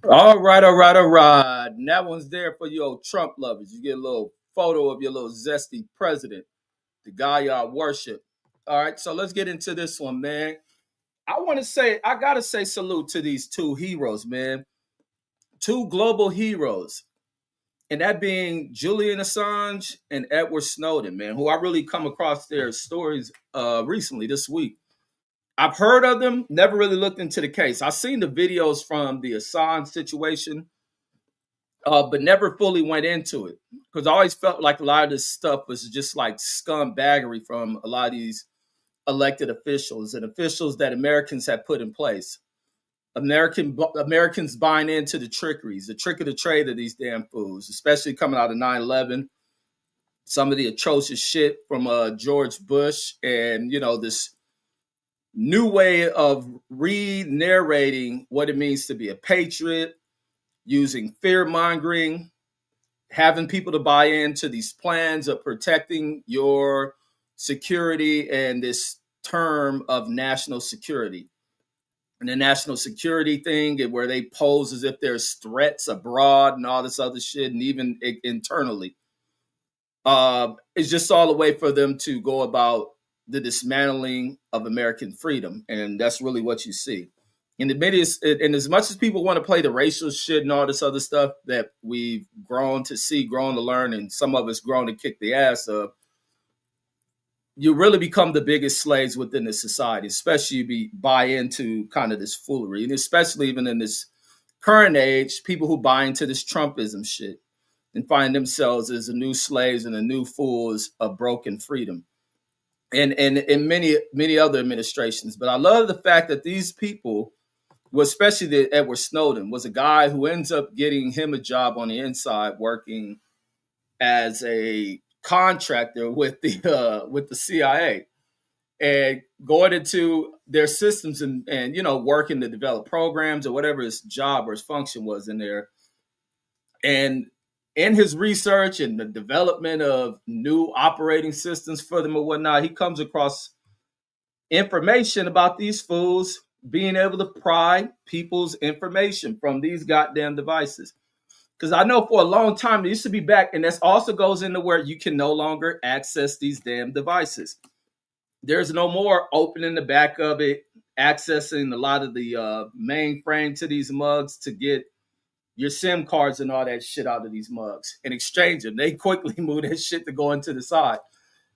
All right, all right, all right. And that one's there for you old Trump lovers. You get a little photo of your little zesty president, the guy y'all worship. All right, so let's get into this one, man. I gotta say salute to these two heroes, man. Two global heroes. And that being Julian Assange and Edward Snowden, man, who I really come across their stories recently this week. I've heard of them, never really looked into the case. I've seen the videos from the Assange situation, but never fully went into it because I always felt like a lot of this stuff was just like scumbaggery from a lot of these elected officials and officials that Americans have put in place. Americans buying into the trickeries, the trick of the trade of these damn fools, especially coming out of 9/11. Some of the atrocious shit from George Bush, and this new way of re-narrating what it means to be a patriot, using fear mongering, having people to buy into these plans of protecting your security and this term of national security. And the national security thing, where they pose as if there's threats abroad and all this other shit, and even internally. It's just all a way for them to go about the dismantling of American freedom. And that's really what you see. And as much as people want to play the racial shit and all this other stuff that we've grown to see, grown to learn, and some of us grown to kick the ass of, you really become the biggest slaves within the society, especially if you buy into kind of this foolery. And especially even in this current age, people who buy into this Trumpism shit and find themselves as the new slaves and the new fools of broken freedom. And many other administrations. But I love the fact that these people, well, especially the Edward Snowden, was a guy who ends up getting him a job on the inside working as a contractor with the CIA and going into their systems and working to develop programs or whatever his job or his function was in there. And in his research and the development of new operating systems for them or whatnot, he comes across information about these fools being able to pry people's information from these goddamn devices. Because I know for a long time it used to be back, and this also goes into where you can no longer access these damn devices. There's no more opening the back of it, accessing a lot of the mainframe to these mugs to get your SIM cards and all that shit out of these mugs and exchange them. They quickly move that shit to go into the side.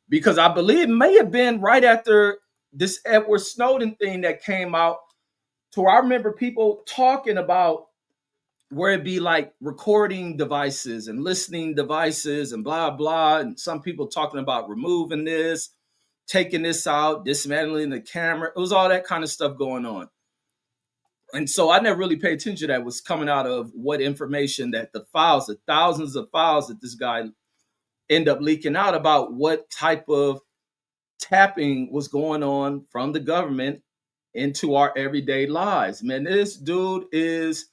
Because I believe it may have been right after this Edward Snowden thing that came out, to where I remember people talking about where it'd be like recording devices and listening devices and blah blah, and some people talking about removing this, taking this out, dismantling the camera. It was all that kind of stuff going on. And so I never really paid attention to that was coming out of what information that the files, the thousands of files that this guy end up leaking out about what type of tapping was going on from the government into our everyday lives. Man, this dude is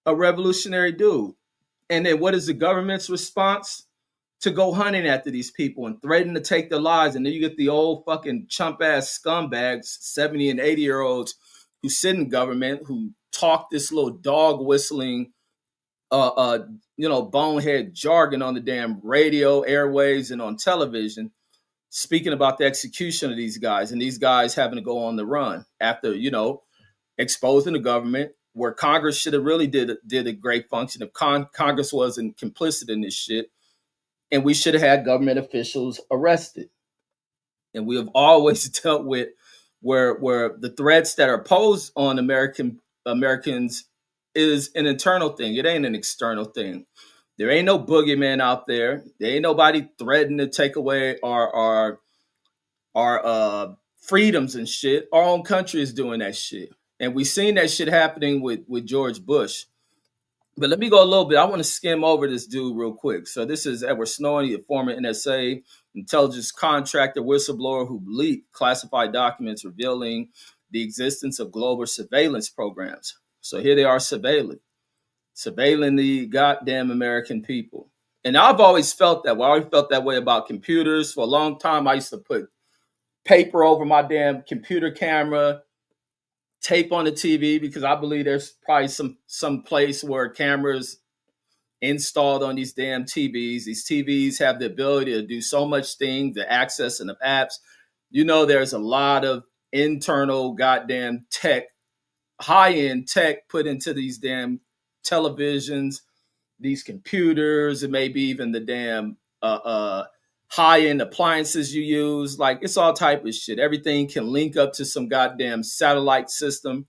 a revolutionary dude. And then what is the government's response? To go hunting after these people and threaten to take their lives. And then you get the old fucking chump ass scumbags, 70 and 80-year-olds who sit in government, who talk this little dog whistling, bonehead jargon on the damn radio, airwaves, and on television, speaking about the execution of these guys, and these guys having to go on the run after, exposing the government, where Congress should have really did a great function if Congress wasn't complicit in this shit, and we should have had government officials arrested. And we have always dealt with where the threats that are posed on Americans is an internal thing. It ain't an external thing. There ain't no boogeyman out there. There ain't nobody threatening to take away our freedoms and shit. Our own country is doing that shit. And we seen that shit happening with George Bush. But let me go a little bit. I want to skim over this dude real quick. So this is Edward Snowden, a former NSA intelligence contractor whistleblower who leaked classified documents revealing the existence of global surveillance programs. So here they are surveilling the goddamn American people. And I've always felt that way. I always felt that way about computers. For a long time, I used to put paper over my damn computer camera, tape on the TV, because I believe there's probably some place where cameras installed on these damn TVs. These TVs have the ability to do so much things, the access and the apps. There's a lot of internal goddamn tech, high-end tech put into these damn televisions, these computers, and maybe even the damn high-end appliances you use. Like, it's all type of shit. Everything can link up to some goddamn satellite system,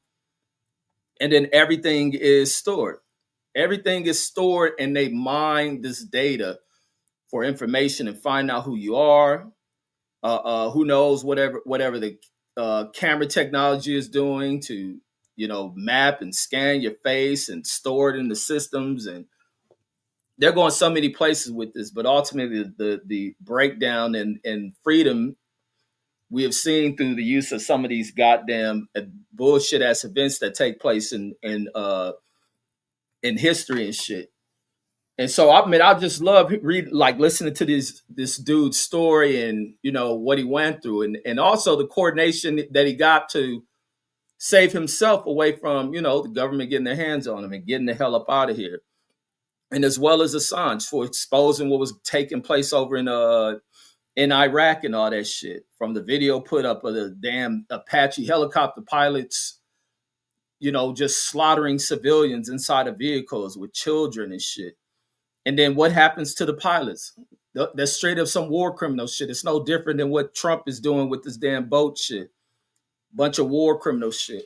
and then everything is stored. Everything is stored, and they mine this data for information and find out who you are. Who knows, whatever the camera technology is doing to map and scan your face and store it in the systems. And they're going so many places with this, but ultimately the breakdown and freedom we have seen through the use of some of these goddamn bullshit ass events that take place in history and shit. And so I just love listening to this dude's story and what he went through, and also the coordination that he got to save himself away from the government getting their hands on him and getting the hell up out of here. And as well as Assange for exposing what was taking place over in Iraq and all that shit, from the video put up of the damn Apache helicopter pilots, just slaughtering civilians inside of vehicles with children and shit. And then what happens to the pilots? That's straight up some war criminal shit. It's no different than what Trump is doing with this damn boat shit. Bunch of war criminal shit.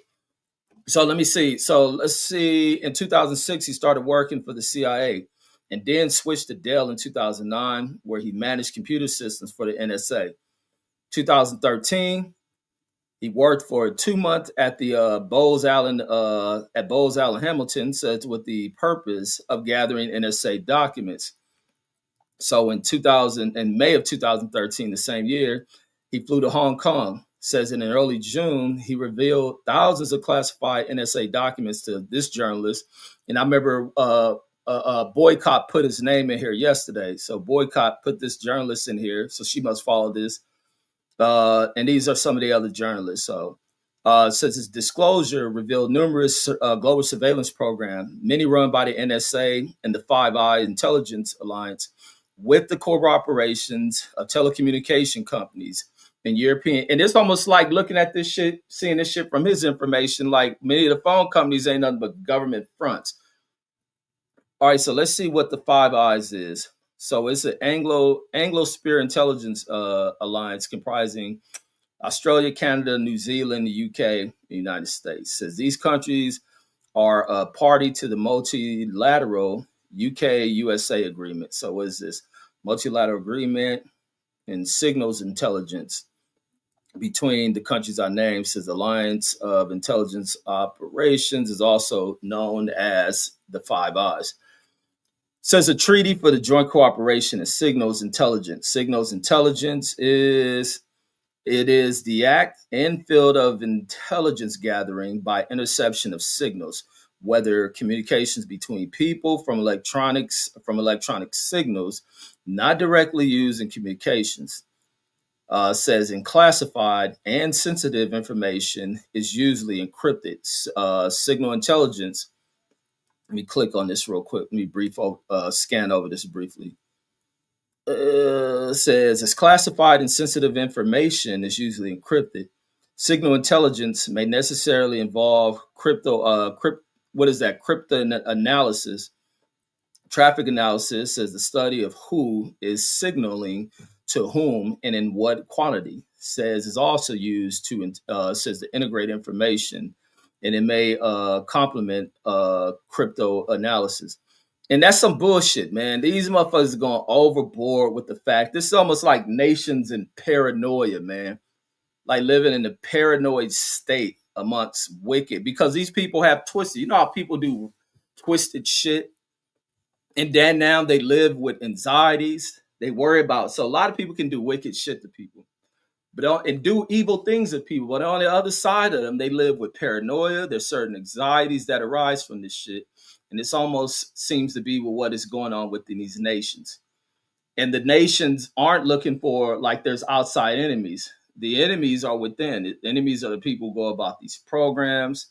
So let me see. So let's see. In 2006, he started working for the CIA and then switched to Dell in 2009, where he managed computer systems for the NSA. 2013, he worked for 2 months at the Bowes Allen Hamilton, says with the purpose of gathering NSA documents. So in May of 2013, the same year, he flew to Hong Kong. Says in early June, he revealed thousands of classified NSA documents to this journalist. And I remember Boycott put his name in here yesterday. So Boycott put this journalist in here, so she must follow this. And these are some of the other journalists. So says his disclosure revealed numerous global surveillance programs, many run by the NSA and the Five Eyes Intelligence Alliance, with the corporations of telecommunication companies and European. And it's almost like looking at this shit, seeing this shit from his information, like many of the phone companies ain't nothing but government fronts. All right, so let's see what the Five Eyes is. So it's an Anglo-Spear Intelligence Alliance comprising Australia, Canada, New Zealand, the UK, the United States. Says these countries are a party to the multilateral UK-USA agreement. So what is this? Multilateral agreement and signals intelligence between the countries I named. Says Alliance of Intelligence Operations is also known as the Five Eyes. Says a treaty for the joint cooperation of signals intelligence. Signals intelligence is the act and field of intelligence gathering by interception of signals, whether communications between people from electronic signals, not directly used in communications. Says in classified and sensitive information is usually encrypted. Signal intelligence. Let me click on this real quick. Let me scan over this briefly. Says it's classified and sensitive information is usually encrypted. Signal intelligence may necessarily involve crypto analysis. Traffic analysis says the study of who is signaling to whom and in what quantity. Says is also used to integrate information, and it may complement crypto analysis. And that's some bullshit, man. These motherfuckers are going overboard with the fact. This is almost like nations in paranoia, man. Like living in a paranoid state amongst wicked, because these people have twisted. You know how people do twisted shit? And then now they live with anxieties. They worry about. So a lot of people can do wicked shit to people, and do evil things to people. But on the other side of them, they live with paranoia. There's certain anxieties that arise from this shit. And this almost seems to be what is going on within these nations. And the nations aren't looking for, like, there's outside enemies. The enemies are within. The enemies are the people who go about these programs.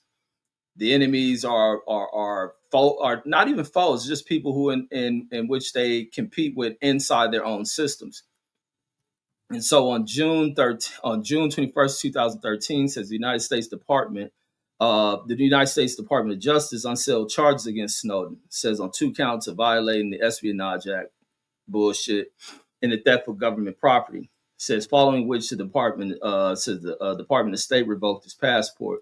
The enemies are not even foes, just people who in which they compete with inside their own systems. And so on June 21st, 2013, says the United States Department of Justice unsealed charges against Snowden. It says on 2 counts of violating the Espionage Act, bullshit, and the theft of government property. It says following which the Department of State revoked his passport.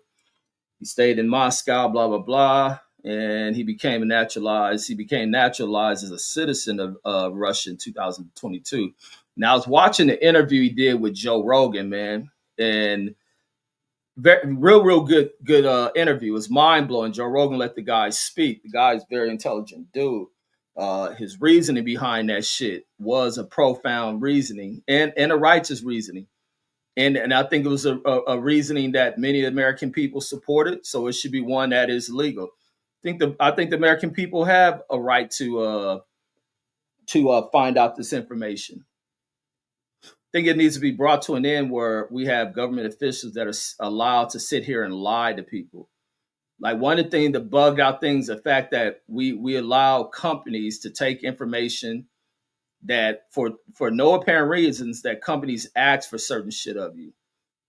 He stayed in Moscow, blah blah blah, and he became naturalized. He became naturalized as a citizen of Russia in 2022. Now I was watching the interview he did with Joe Rogan, man, and real good interview. It was mind blowing. Joe Rogan let the guy speak. The guy's a very intelligent dude. His reasoning behind that shit was a profound reasoning and a righteous reasoning. And I think it was a reasoning that many American people supported. So it should be one that is legal. I think the American people have a right to find out this information. I think it needs to be brought to an end where we have government officials that are allowed to sit here and lie to people. Like one of the things, the bugged out things, the fact that we allow companies to take information that for no apparent reasons that companies ask for certain shit of you.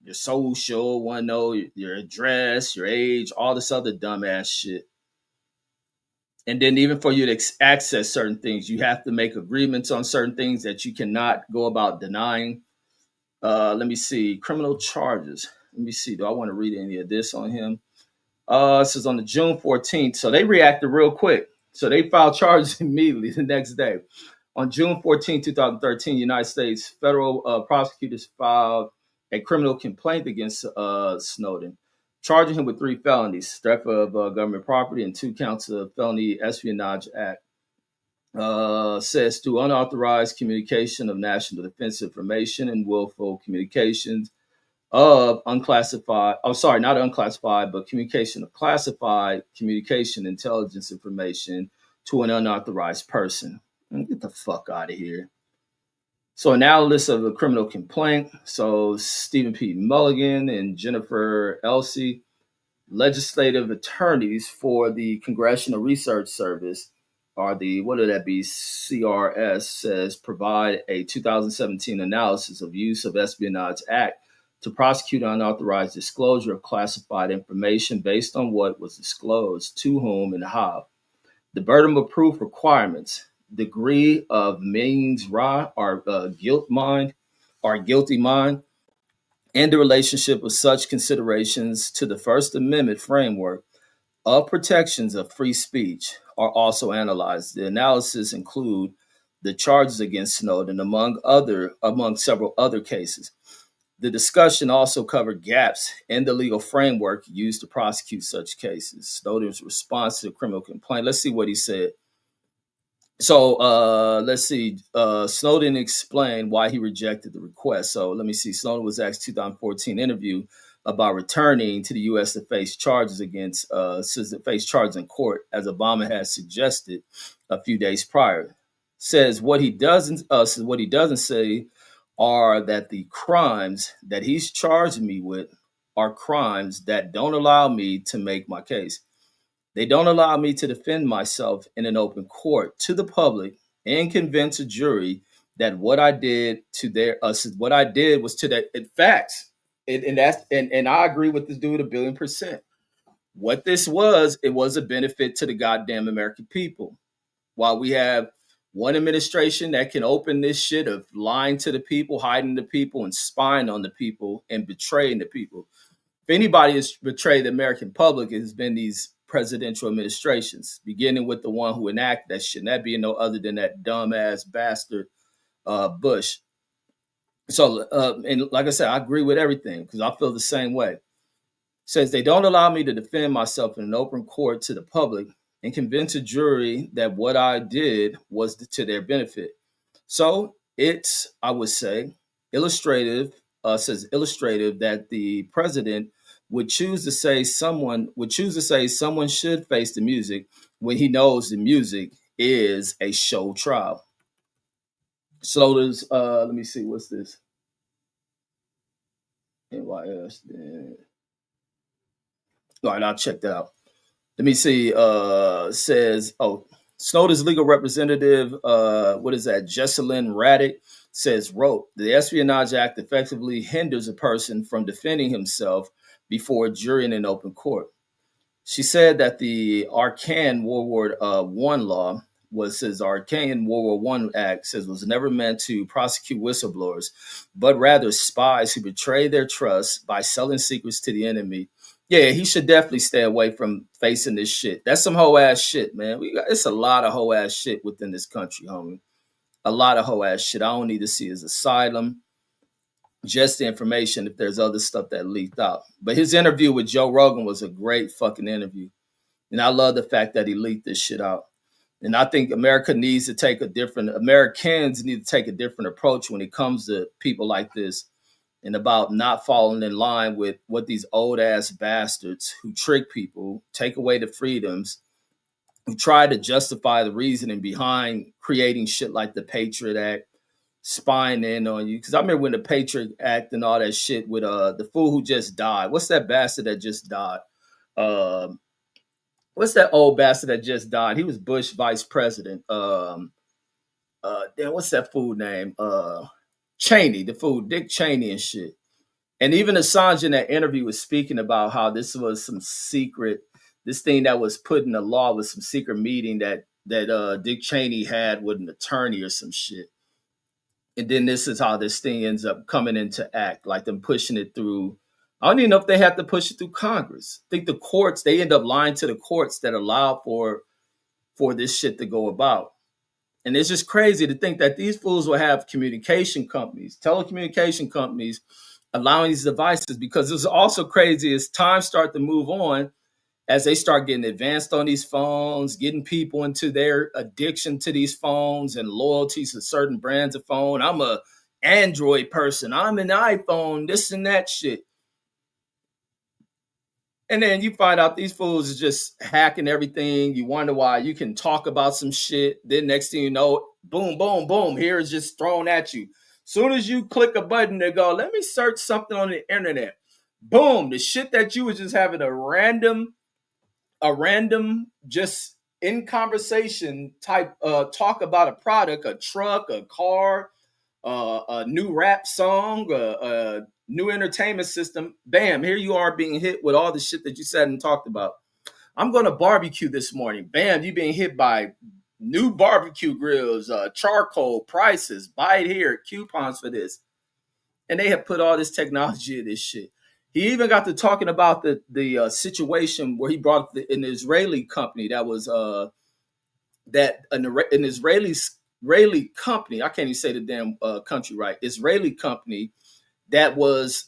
Your social, want to know your address, your age, all this other dumbass shit. And then even for you to access certain things, you have to make agreements on certain things that you cannot go about denying. Let me see. Criminal charges. Let me see. Do I want to read any of this on him? This is on the June 14th. So they reacted real quick. So they filed charges immediately the next day. On June 14, 2013, United States federal prosecutors filed a criminal complaint against Snowden, charging him with 3 felonies, theft of government property and 2 counts of felony espionage act. Says through unauthorized communication of national defense information and willful communications of not unclassified, but communication of classified communication intelligence information to an unauthorized person. Get the fuck out of here. So analysis of the criminal complaint. So Stephen P. Mulligan and Jennifer Elsey, legislative attorneys for the Congressional Research Service, are the, what would that be? CRS says provide a 2017 analysis of use of Espionage Act to prosecute unauthorized disclosure of classified information based on what was disclosed, to whom, and how. The burden of proof requirements, degree of means ra or guilty mind, and the relationship of such considerations to the First Amendment framework of protections of free speech are also analyzed. The analysis include the charges against Snowden, among several other cases. The discussion also covered gaps in the legal framework used to prosecute such cases. Snowden's response to the criminal complaint. Let's see what he said. So let's see. Snowden explained why he rejected the request. So let me see. Snowden was asked 2014 interview about returning to the U.S. to face charges in court, as Obama had suggested a few days prior. Says what he doesn't say are that the crimes that he's charged me with are crimes that don't allow me to make my case. They don't allow me to defend myself in an open court to the public and convince a jury that what I did was to their facts. And I agree with this dude 1,000,000,000%. What this was, it was a benefit to the goddamn American people. While we have one administration that can open this shit of lying to the people, hiding the people, and spying on the people and betraying the people. If anybody has betrayed the American public, it has been these presidential administrations, beginning with the one who enacted that shit. And that being no other than that dumbass bastard Bush. So, and like I said, I agree with everything because I feel the same way. Says they don't allow me to defend myself in an open court to the public and convince a jury that what I did was to their benefit. So it's, I would say, illustrative that the president would choose to say someone should face the music when he knows the music is a show trial. So there's let me see, what's this? NYS. All right, I'll check that out. Let me see. Says, Snowden's legal representative, what is that? Jesselyn Raddick says, wrote, the Espionage Act effectively hinders a person from defending himself before a jury in an open court. She said that the Arcane World War One law says Arcane World War One Act says was never meant to prosecute whistleblowers, but rather spies who betray their trust by selling secrets to the enemy. Yeah, he should definitely stay away from facing this shit. That's some hoe ass shit, man. It's a lot of hoe ass shit within this country, homie. A lot of hoe ass shit. I don't need to see his asylum, just the information if there's other stuff that leaked out. But his interview with Joe Rogan was a great fucking interview. And I love the fact that he leaked this shit out. And I think Americans need to take a different approach when it comes to people like this and about not falling in line with what these old ass bastards who trick people, take away the freedoms, who try to justify the reasoning behind creating shit like the Patriot Act, spying in on you. Because I remember when the Patriot Act and all that shit with the fool who just died. What's that bastard that just died? What's that old bastard that just died? He was Bush vice president. Damn, what's that fool name? Cheney, the fool, Dick Cheney and shit. And even Assange in that interview was speaking about how this was some secret, this thing that was put in the law was some secret meeting that Dick Cheney had with an attorney or some shit. And then this is how this thing ends up coming into act, like them pushing it through. I don't even know if they have to push it through Congress. I think the courts, they end up lying to the courts that allow for this shit to go about. And it's just crazy to think that these fools will have communication companies, telecommunication companies, allowing these devices, because it's also crazy as time start to move on, as they start getting advanced on these phones, getting people into their addiction to these phones and loyalties to certain brands of phone. I'm a Android person. I'm an iPhone, this and that shit. And then you find out these fools is just hacking everything. You wonder why. You can talk about some shit. Then next thing you know, boom, boom, boom. Here is just thrown at you. Soon as you click a button to go, let me search something on the internet. Boom, the shit that you was just having a random just in conversation type talk about a product, a truck, a car, a new rap song, a new entertainment system. Bam, here you are being hit with all the shit that you said and talked about. I'm going to barbecue this morning. Bam, you being hit by new barbecue grills, charcoal prices, buy it here, coupons for this. And they have put all this technology in this shit. He even got to talking about the situation where he brought an Israeli company that was an Israeli company. I can't even say the damn country right. Israeli company that was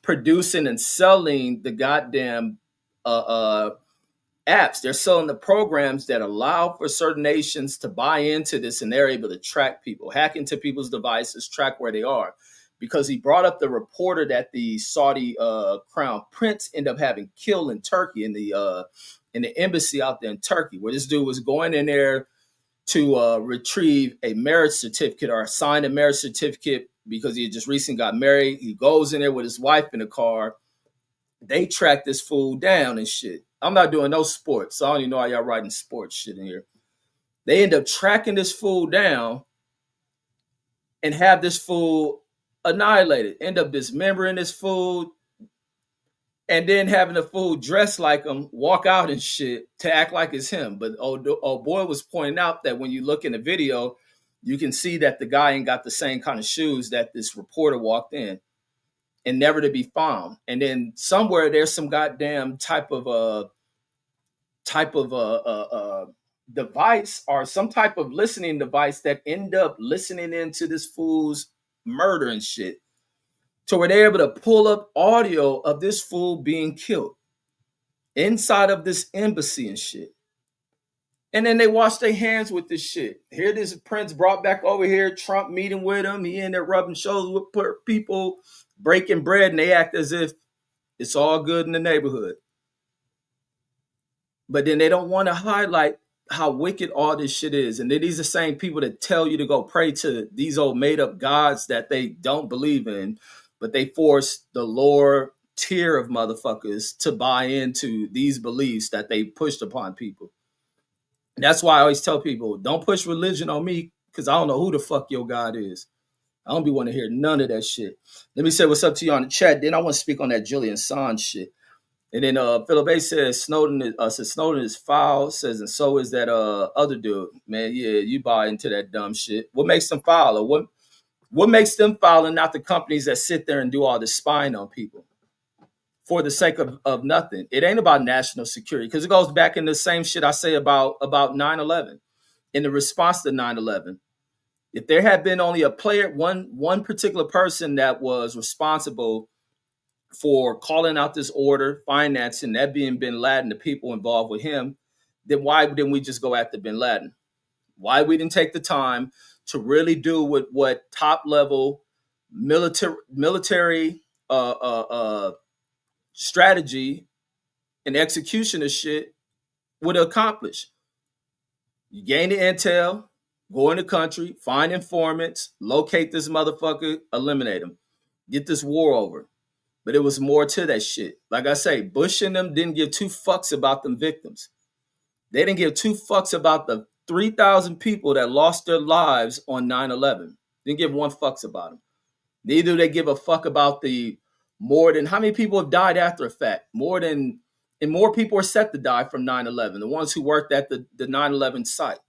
producing and selling the goddamn apps. They're selling the programs that allow for certain nations to buy into this, and they're able to track people, hack into people's devices, track where they are. Because he brought up the reporter that the Saudi crown prince ended up having killed in Turkey, in the embassy out there in Turkey, where this dude was going in there to retrieve a marriage certificate or sign a marriage certificate because he had just recently got married. He goes in there with his wife in the car. They track this fool down and shit. I'm not doing no sports, so I don't even know how y'all writing sports shit in here. They end up tracking this fool down and have this fool annihilated, end up dismembering this fool, and then having the fool dress like him, walk out and shit to act like it's him. But old boy was pointing out that when you look in the video, you can see that the guy ain't got the same kind of shoes that this reporter walked in, and never to be found. And then somewhere there's some goddamn type of device or some type of listening device that end up listening into this fool's murder and shit, to where they're able to pull up audio of this fool being killed inside of this embassy and shit. And then they wash their hands with this shit. Here this prince brought back over here, Trump meeting with him. He in there rubbing shoulders with people, breaking bread, and they act as if it's all good in the neighborhood. But then they don't want to highlight how wicked all this shit is. And then these are the same people that tell you to go pray to these old made up gods that they don't believe in. but they forced the lower tier of motherfuckers to buy into these beliefs that they pushed upon people. And that's why I always tell people, don't push religion on me because I don't know who the fuck your God is. I don't be want to hear none of that shit. Let me say what's up to you on the chat. Then I want to speak on that Julian Assange shit. And then Philip A says Snowden is foul. Says, and so is that other dude. Man, yeah, you buy into that dumb shit. What makes them foul? Or what makes them foul and not the companies that sit there and do all this spying on people for the sake of nothing? It ain't about national security, because it goes back in the same shit I say about 9/11. In the response to 9/11, if there had been only a player, one particular person that was responsible for calling out this order, financing, that being bin Laden, the people involved with him, then why didn't we just go after bin Laden? Why we didn't take the time to really do what top level military strategy and execution of shit would accomplish? You gain the intel, go in the country, find informants, locate this motherfucker, eliminate him, get this war over. But it was more to that shit. Like I say, Bush and them didn't give two fucks about them victims. They didn't give two fucks about the 3,000 people that lost their lives on 9/11. Didn't give one fucks about them. Neither do they give a fuck about the more than how many people have died after a fact. More people are set to die from 9/11. The ones who worked at the 9/11 site.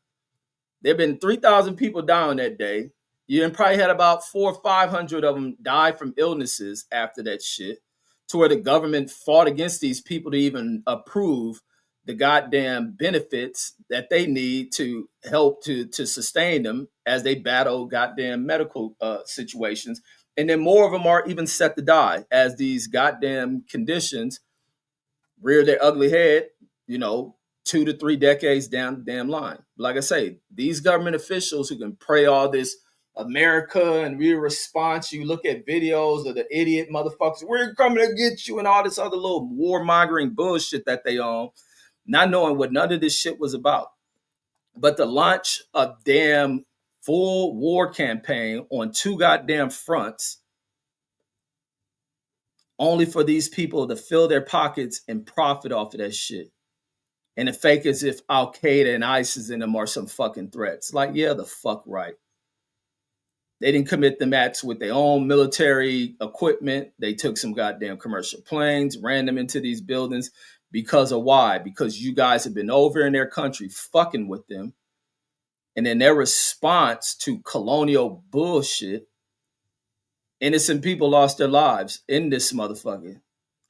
There have been 3,000 people dying that day. You probably had about 400 or 500 of them die from illnesses after that shit, to where the government fought against these people to even approve the goddamn benefits that they need to help to sustain them as they battle goddamn medical situations. And then more of them are even set to die as these goddamn conditions rear their ugly head, 2 to 3 decades down the damn line. Like I say, these government officials who can pray all this America and real response, you look at videos of the idiot motherfuckers, we're coming to get you, and all this other little warmongering bullshit that they own, not knowing what none of this shit was about. But to launch a damn full war campaign on 2 goddamn fronts, only for these people to fill their pockets and profit off of that shit. And to fake as if Al Qaeda and ISIS in them are some fucking threats. Like, yeah, the fuck right. They didn't commit the acts with their own military equipment. They took some goddamn commercial planes, ran them into these buildings. Because of why? Because you guys have been over in their country fucking with them. And in their response to colonial bullshit, innocent people lost their lives in this motherfucker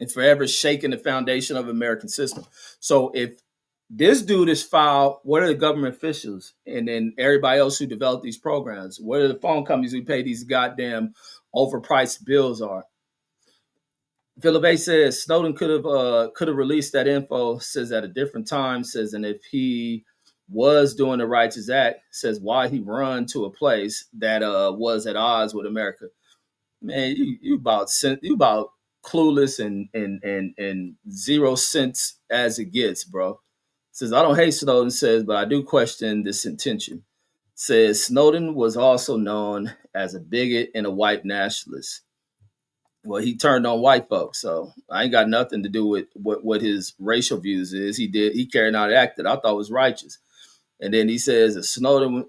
and forever shaking the foundation of the American system. So if this dude is foul, what are the government officials? And then everybody else who developed these programs? What are the phone companies who pay these goddamn overpriced bills are? Philip A says Snowden could have released that info, says at a different time, says, and if he was doing the righteous act, says why he run to a place that was at odds with America. Man, you about clueless and 0 cents as it gets, bro. Says, I don't hate Snowden, says, but I do question this intention. Says Snowden was also known as a bigot and a white nationalist. Well, he turned on white folks, so I ain't got nothing to do with what his racial views is. He carried out an act that I thought was righteous. And then he says if Snowden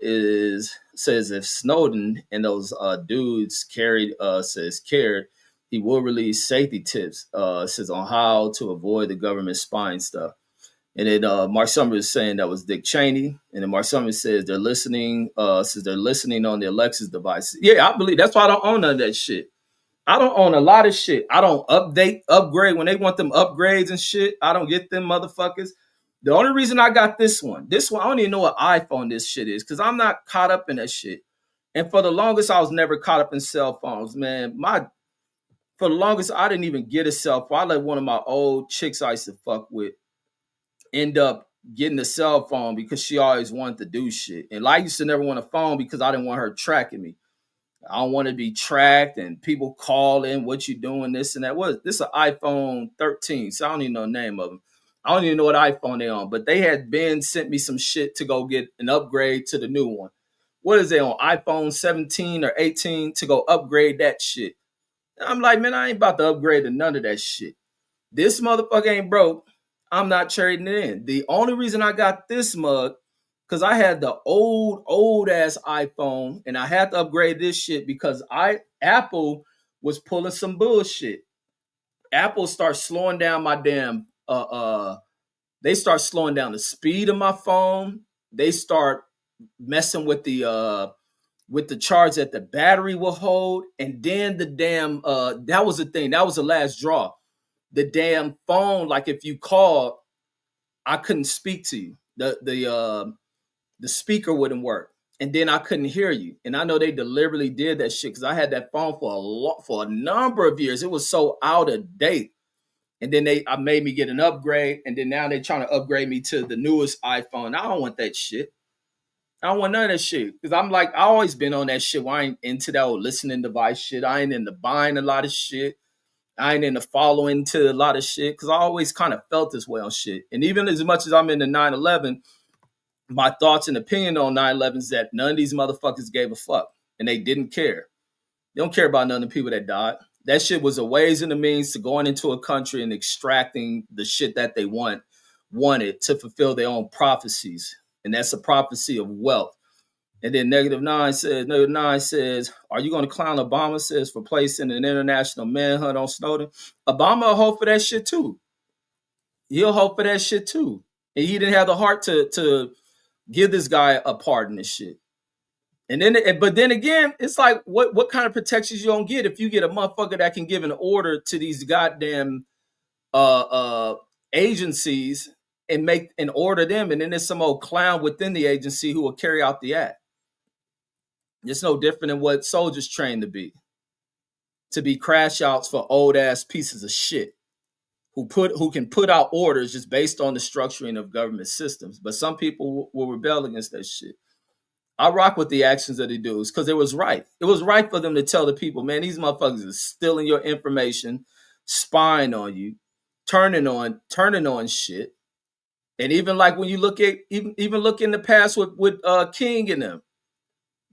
and those dudes cared, he will release safety tips, says on how to avoid the government spying stuff. And then Mark Summers is saying that was Dick Cheney. And then Mark Summers says they're listening, on the Alexis devices. Yeah, I believe that's why I don't own none of that shit. I don't own a lot of shit. I don't upgrade. When they want them upgrades and shit, I don't get them motherfuckers. The only reason I got this one, I don't even know what iPhone this shit is, because I'm not caught up in that shit. And for the longest, I was never caught up in cell phones, man. For the longest, I didn't even get a cell phone. I let one of my old chicks I used to fuck with end up getting a cell phone because she always wanted to do shit. And I used to never want a phone because I didn't want her tracking me. I don't want to be tracked and people calling, what you doing, this and that. This is an iPhone 13, so I don't even know the name of them. I don't even know what iPhone they on, but they had been sent me some shit to go get an upgrade to the new one. What is they on, iPhone 17 or 18 to go upgrade that shit? I'm like, man, I ain't about to upgrade to none of that shit. This motherfucker ain't broke. I'm not trading it in. The only reason I got this mug, because I had the old ass iPhone and I had to upgrade this shit because Apple was pulling some bullshit. Apple starts slowing down my damn they start slowing down the speed of my phone. They start messing with the charge that the battery will hold. And then the damn that was the thing. That was the last draw. The damn phone, like if you called, I couldn't speak to you. The speaker wouldn't work. And then I couldn't hear you. And I know they deliberately did that shit because I had that phone for a number of years. It was so out of date. And then I made me get an upgrade, and then now they're trying to upgrade me to the newest iPhone. I don't want that shit. I don't want none of that shit. Because I'm like, I always been on that shit where I ain't into that old listening device shit. I ain't into buying a lot of shit. I ain't into following to a lot of shit. Because I always kind of felt this way on shit. And even as much as I'm into 9/11, my thoughts and opinion on 9/11 is that none of these motherfuckers gave a fuck. And they didn't care. They don't care about none of the people that died. That shit was a ways and a means to going into a country and extracting the shit that they wanted to fulfill their own prophecies. And that's a prophecy of wealth. And then negative nine says, are you going to clown Obama, says, for placing an international manhunt on Snowden? Obama will hope for that shit too. He'll hope for that shit too. And he didn't have the heart to give this guy a part in this shit. And then, but then again, it's like, what kind of protections you don't get if you get a motherfucker that can give an order to these goddamn agencies and make and order them, and then there's some old clown within the agency who will carry out the act. It's no different than what soldiers train to be crash outs for old ass pieces of shit who can put out orders just based on the structuring of government systems. But some people will rebel against that shit. I rock with the actions of the dudes because it was right. It was right for them to tell the people, man, these motherfuckers are stealing your information, spying on you, turning on shit. And even like when you look at even look in the past with King and them,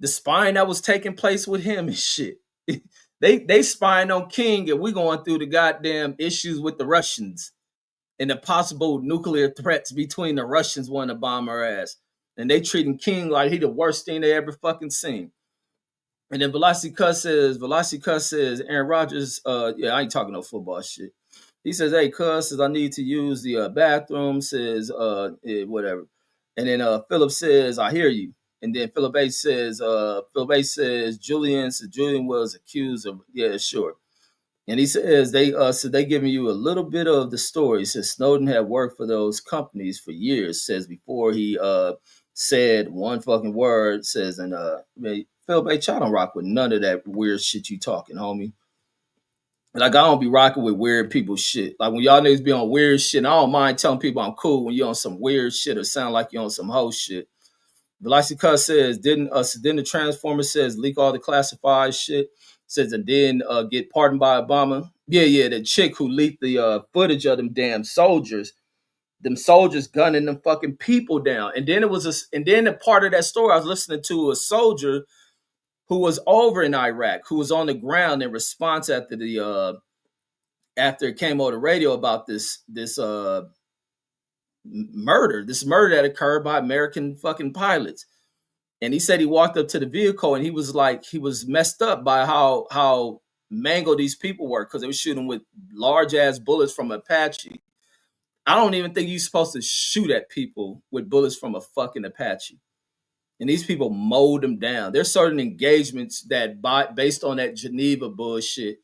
the spying that was taking place with him and shit. they spying on King, and we going through the goddamn issues with the Russians and the possible nuclear threats between the Russians wanting to bomb our ass. And they treating King like he the worst thing they ever fucking seen. And then Velocity Cuss says, Aaron Rodgers, yeah, I ain't talking no football shit. He says, hey, Cuss says, I need to use the bathroom, says, whatever. And then Philip says, I hear you. And then Philip A says, Julian was accused of, yeah, sure. And he says they giving you a little bit of the story. He says Snowden had worked for those companies for years. Says before he said one fucking word. Says and Phil H, I don't rock with none of that weird shit you talking, homie. Like I don't be rocking with weird people shit. Like when y'all niggas be on weird shit, and I don't mind telling people I'm cool when you on some weird shit or sound like you on some hoe shit. Velocity Cuss says didn't the Transformer says leak all the classified shit. Says and then get pardoned by Obama. Yeah, the chick who leaked the footage of them damn soldiers gunning them fucking people down. And then the part of that story I was listening to a soldier who was over in Iraq, who was on the ground in response after it came over the radio about this murder that occurred by American fucking pilots. And he said he walked up to the vehicle and he was messed up by how mangled these people were because they were shooting with large ass bullets from Apache. I don't even think you're supposed to shoot at people with bullets from a fucking Apache. And these people mowed them down. There's certain engagements that based on that Geneva bullshit,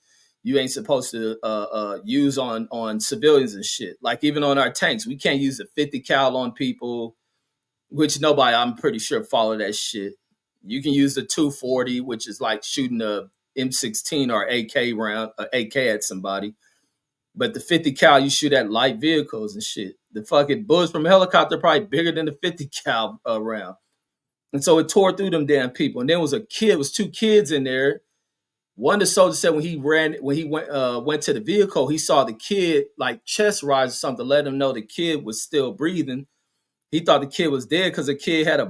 you ain't supposed to use on civilians and shit. Like even on our tanks, we can't use a 50 cal on people. Which nobody, I'm pretty sure, follow that shit. You can use the 240, which is like shooting a M16 or AK at somebody. But the 50 cal, you shoot at light vehicles and shit. The fucking bullets from a helicopter are probably bigger than the 50 cal round. And so it tore through them damn people. And then it was two kids in there. One of the soldiers said when he went to the vehicle, he saw the kid like chest rise or something, let him know the kid was still breathing. He thought the kid was dead because the kid had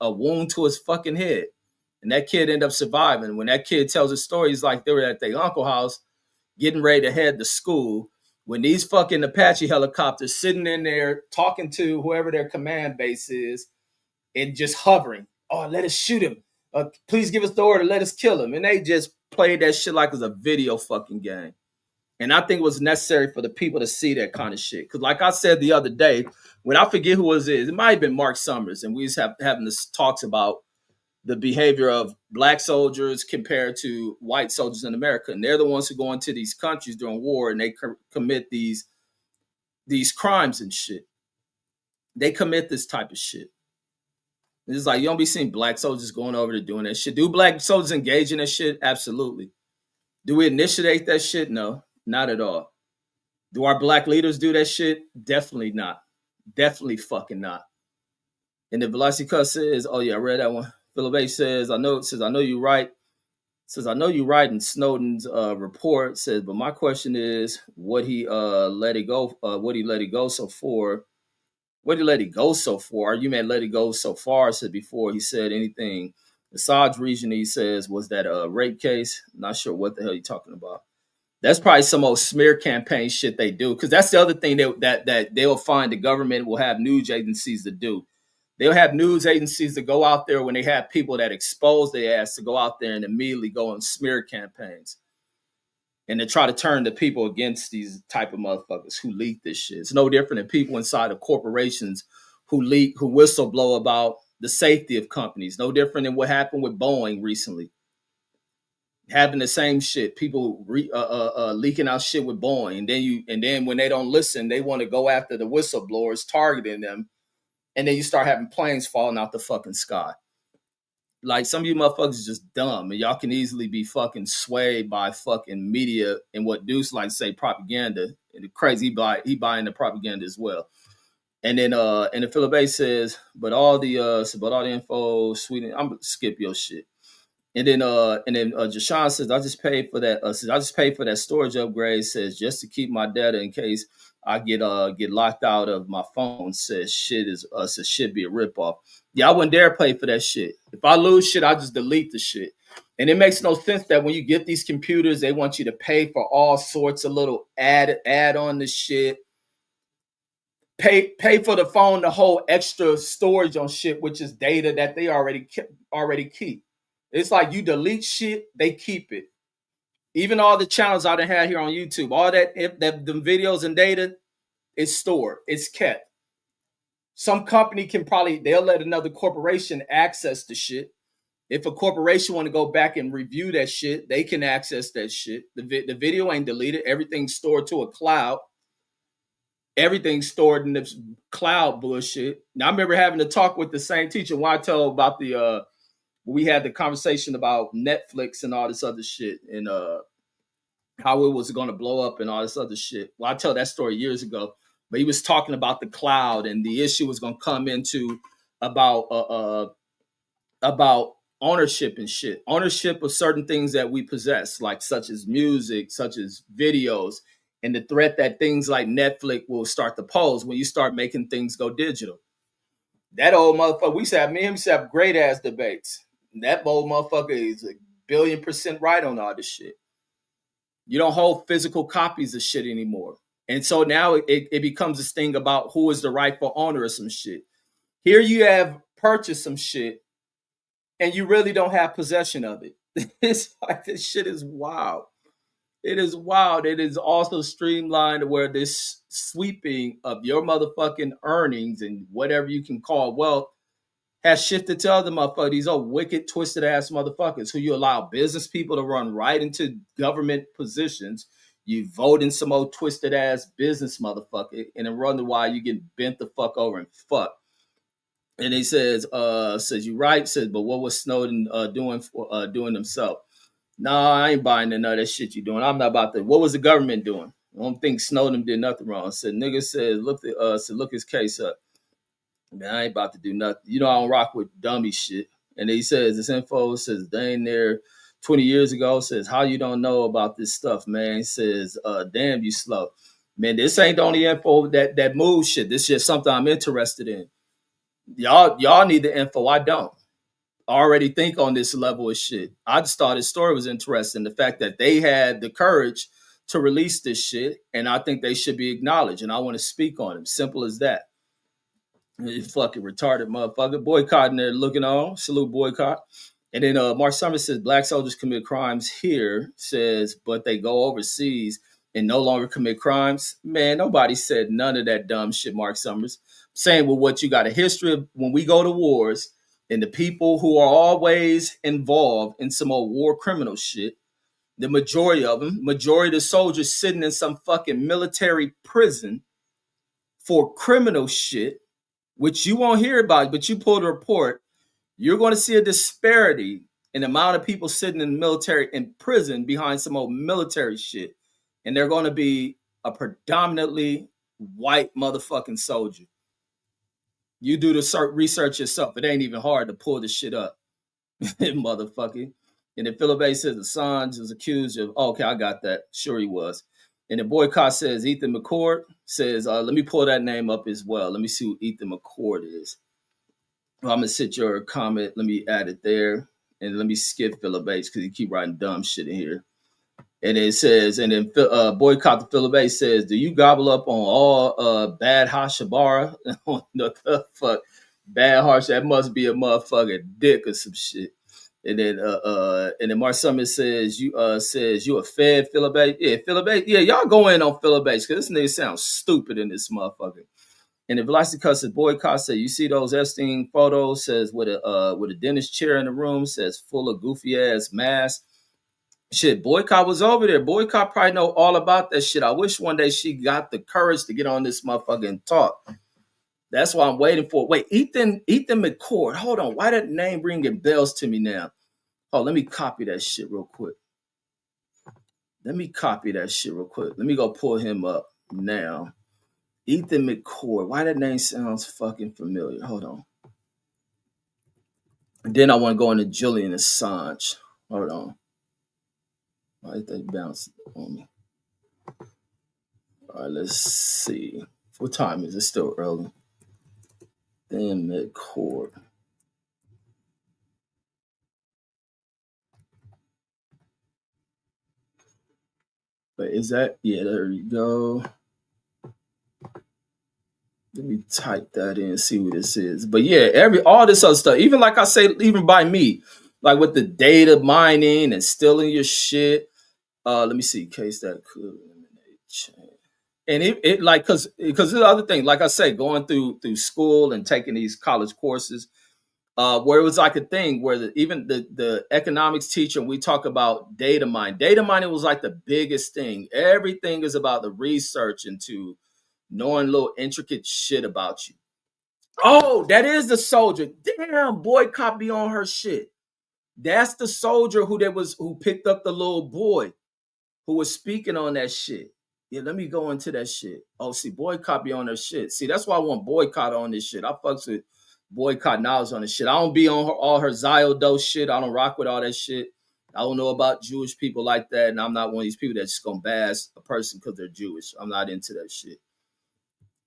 a wound to his fucking head. And that kid ended up surviving. When that kid tells his story, he's like, they were at their uncle's house. getting ready to head to school, when these fucking Apache helicopters sitting in there talking to whoever their command base is and just hovering. Oh, let us shoot him. Please give us the order. Let us kill him. And they just played that shit like it was a video fucking game. And I think it was necessary for the people to see that kind of shit. Because like I said the other day, when I forget who it was, it might have been Mark Summers. And we was having this talks about the behavior of black soldiers compared to white soldiers in America. And they're the ones who go into these countries during war and they commit these crimes and shit. They commit this type of shit. It's like you don't be seeing black soldiers going over to doing that shit. Do black soldiers engage in that shit? Absolutely. Do we initiate that shit? No, not at all. Do our black leaders do that shit? Definitely not. Definitely fucking not. And the Velocity Cut says, oh yeah, I read that one. Philip A says, I know you're right. Says, I know you're right in Snowden's report. Says, but my question is, what he let it go? What he let it go so for? What did he let it go so far? You meant let it go so far, said before he said anything. The Assange region, he says, was that a rape case? Not sure what the hell you're talking about. That's probably some old smear campaign shit they do. Because that's the other thing that they'll find the government will have news agencies to do. They'll have news agencies to go out there when they have people that expose their ass to go out there and immediately go on smear campaigns. And to try to turn the people against these type of motherfuckers who leak this shit. It's no different than people inside of corporations who whistleblow about the safety of companies. No different than what happened with Boeing recently. Having the same shit, people leaking out shit with Boeing, and then when they don't listen, they want to go after the whistleblowers, targeting them, and then you start having planes falling out the fucking sky. Like some of you motherfuckers are just dumb, and y'all can easily be fucking swayed by fucking media and what Deuce like to say propaganda. And the crazy he buying the propaganda as well. And then the Philip A says, but all the info, Sweden, I'm gonna skip your shit. And then Jashawn says, I just paid for that storage upgrade. Says just to keep my data in case I get locked out of my phone. Says should be a ripoff. Yeah, I wouldn't dare pay for that shit. If I lose shit, I just delete the shit. And it makes no sense that when you get these computers, they want you to pay for all sorts of little add on the shit. Pay for the phone the whole extra storage on shit, which is data that they already keep. It's like you delete shit, they keep it. Even all the channels I done had here on YouTube, all that the videos and data is stored, it's kept. Some company they'll let another corporation access the shit. If a corporation want to go back and review that shit, they can access that shit. The video ain't deleted. Everything's stored to a cloud. Everything's stored in this cloud bullshit. Now I remember having to talk with the same teacher when I told about we had the conversation about Netflix and all this other shit and how it was going to blow up and all this other shit. Well, I tell that story years ago, but he was talking about the cloud and the issue was going to come into about ownership and shit, ownership of certain things that we possess, like such as music, such as videos, and the threat that things like Netflix will start to pose when you start making things go digital. That old motherfucker, we used to have great ass debates. That old motherfucker is a 1,000,000,000% right on all this shit. You don't hold physical copies of shit anymore. And so now it becomes this thing about who is the rightful owner of some shit. Here you have purchased some shit and you really don't have possession of it. It's like this shit is wild. It is wild. It is also streamlined where this sweeping of your motherfucking earnings and whatever you can call wealth has shifted to other motherfuckers. These are wicked, twisted ass motherfuckers who you allow business people to run right into government positions. You vote in some old twisted ass business motherfucker and then wonder why you get bent the fuck over and fuck. And he says you right, says, but what was Snowden doing himself? Nah, I ain't buying none of that shit you doing. I'm not about that. What was the government doing? I don't think Snowden did nothing wrong. Said nigga said look his case up. Man, I ain't about to do nothing. You know I don't rock with dummy shit. And he says this info says they ain't there 20 years ago. Says how you don't know about this stuff, man. He says damn you slow. Man, this ain't the only info that moves shit. This is just something I'm interested in. Y'all need the info. I don't. Already think on this level of shit. I just thought his story was interesting. The fact that they had the courage to release this shit, and I think they should be acknowledged, and I want to speak on them. Simple as that. You fucking retarded motherfucker. Boycotting there looking on. Salute boycott. And then Mark Summers says black soldiers commit crimes here, says, but they go overseas and no longer commit crimes. Man, nobody said none of that dumb shit, Mark Summers. Saying with what you got a history of when we go to wars and the people who are always involved in some old war criminal shit, the majority of them, majority of the soldiers sitting in some fucking military prison for criminal shit, which you won't hear about, but you pull the report, you're going to see a disparity in the amount of people sitting in the military in prison behind some old military shit. And they're going to be a predominantly white motherfucking soldier. You do the research yourself. It ain't even hard to pull this shit up. Motherfucker. And then Philip A says Assange was accused of, okay, I got that. Sure he was. And the boycott says Ethan McCord says, let me pull that name up as well. Let me see who Ethan McCord is. Well, I'm going to sit your comment. Let me add it there. And let me skip Philip H because you keep writing dumb shit in here. And it says, and then boycott the Philip A says, do you gobble up on all bad Hashabara? What the fuck? Bad harsh. That must be a motherfucking dick or some shit. And then Mark Summers says you a fed Philip A. Yeah, Philip A. Yeah, y'all go in on Philip A because this nigga sounds stupid in this motherfucker. And if Velocity Cuss says boycott, say you see those Epstein photos, says with a dentist chair in the room, says full of goofy ass masks. Shit, boycott was over there. Boycott probably know all about that shit. I wish one day she got the courage to get on this motherfucker and talk. That's why I'm waiting for. Wait, Ethan McCord. Hold on. Why that name ringing bells to me now? Oh, let me copy that shit real quick. Let me go pull him up now. Ethan McCord. Why that name sounds fucking familiar? Hold on. And then I want to go into Julian Assange. Hold on. Why did they bounce on me? All right, let's see. What time is it? Still early. Then McCord. But is that? Yeah, there you go. Let me type that in and see what this is. But yeah, all this other stuff, even like I say, even by me, like with the data mining and stealing your shit. Let me see, case that could eliminate change. And it like because the other thing, like I say, going through school and taking these college courses, where it was like a thing where even the economics teacher, we talk about data mining. Data mining was like the biggest thing. Everything is about the research into knowing little intricate shit about you. Oh, that is the soldier. Damn, boycott be on her shit. That's the soldier who picked up the little boy who was speaking on that shit. Yeah, let me go into that shit. Oh, see, boycott be on her shit. See, that's why I want boycott on this shit. I fucks with boycott knowledge on this shit. I don't be on all her Ziodo shit. I don't rock with all that shit. I don't know about Jewish people like that, and I'm not one of these people that's just gonna bash a person because they're Jewish. I'm not into that shit.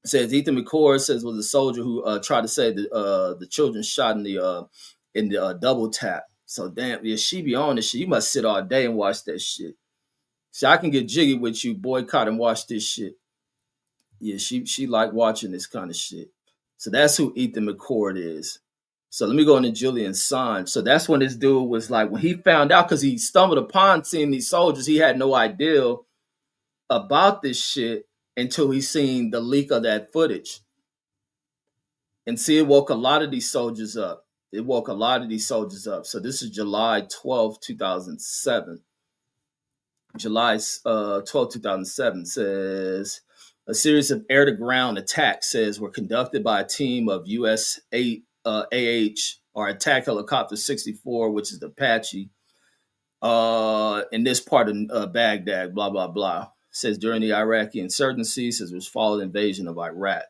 It says Ethan McCord says was a soldier who tried to save the children shot in the double tap. So damn, yeah, she be on this shit. You must sit all day and watch that shit. See, I can get jiggy with you, boycott and watch this shit. Yeah, she like watching this kind of shit. So that's who Ethan McCord is. So let me go into Julian Assange. So that's when this dude was like, when he found out, because he stumbled upon seeing these soldiers, he had no idea about this shit until he seen the leak of that footage. And see, it woke a lot of these soldiers up. So this is July 12th, 2007. July 12, 2007 says a series of air-to-ground attacks were conducted by a team of U.S. AH or Attack Helicopter 64, which is the Apache, in this part of Baghdad, blah, blah, blah. Says during the Iraqi insurgency, says it was following invasion of Iraq.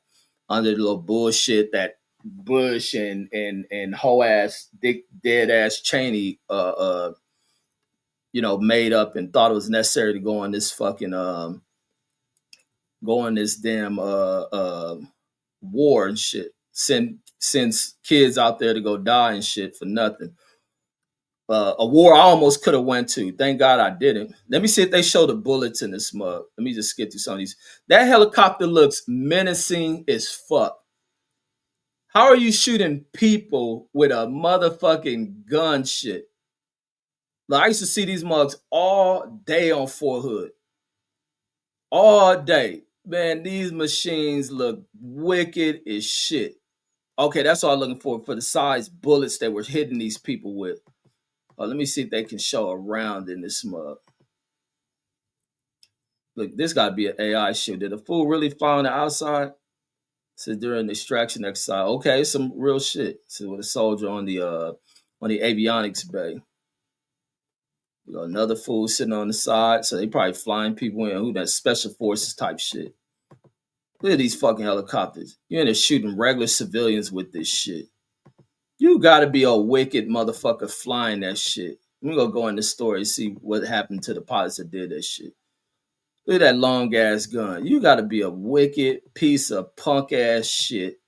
Under the little bullshit that Bush and hoe ass, dead ass Cheney made up and thought it was necessary to go on this fucking damn war and shit. Send kids out there to go die and shit for nothing. A war I almost could have went to. Thank God I didn't. Let me see if they show the bullets in this mug. Let me just skip through some of these. That helicopter looks menacing as fuck. How are you shooting people with a motherfucking gun shit? Like, I used to see these mugs all day on Fort Hood. All day. Man, these machines look wicked as shit. Okay, that's all I'm looking for the size bullets that were hitting these people with. Let me see if they can show around in this mug. Look, this gotta be an AI shit. Did a fool really fly on the outside? So during the extraction exercise. Okay, some real shit. So with a soldier on the avionics bay. We got another fool sitting on the side. So they probably flying people in. Who that special forces type shit. Look at these fucking helicopters. You're in there shooting regular civilians with this shit. You gotta be a wicked motherfucker flying that shit. We're gonna go in the story and see what happened to the pilots that did that shit. Look at that long ass gun. You gotta be a wicked piece of punk ass shit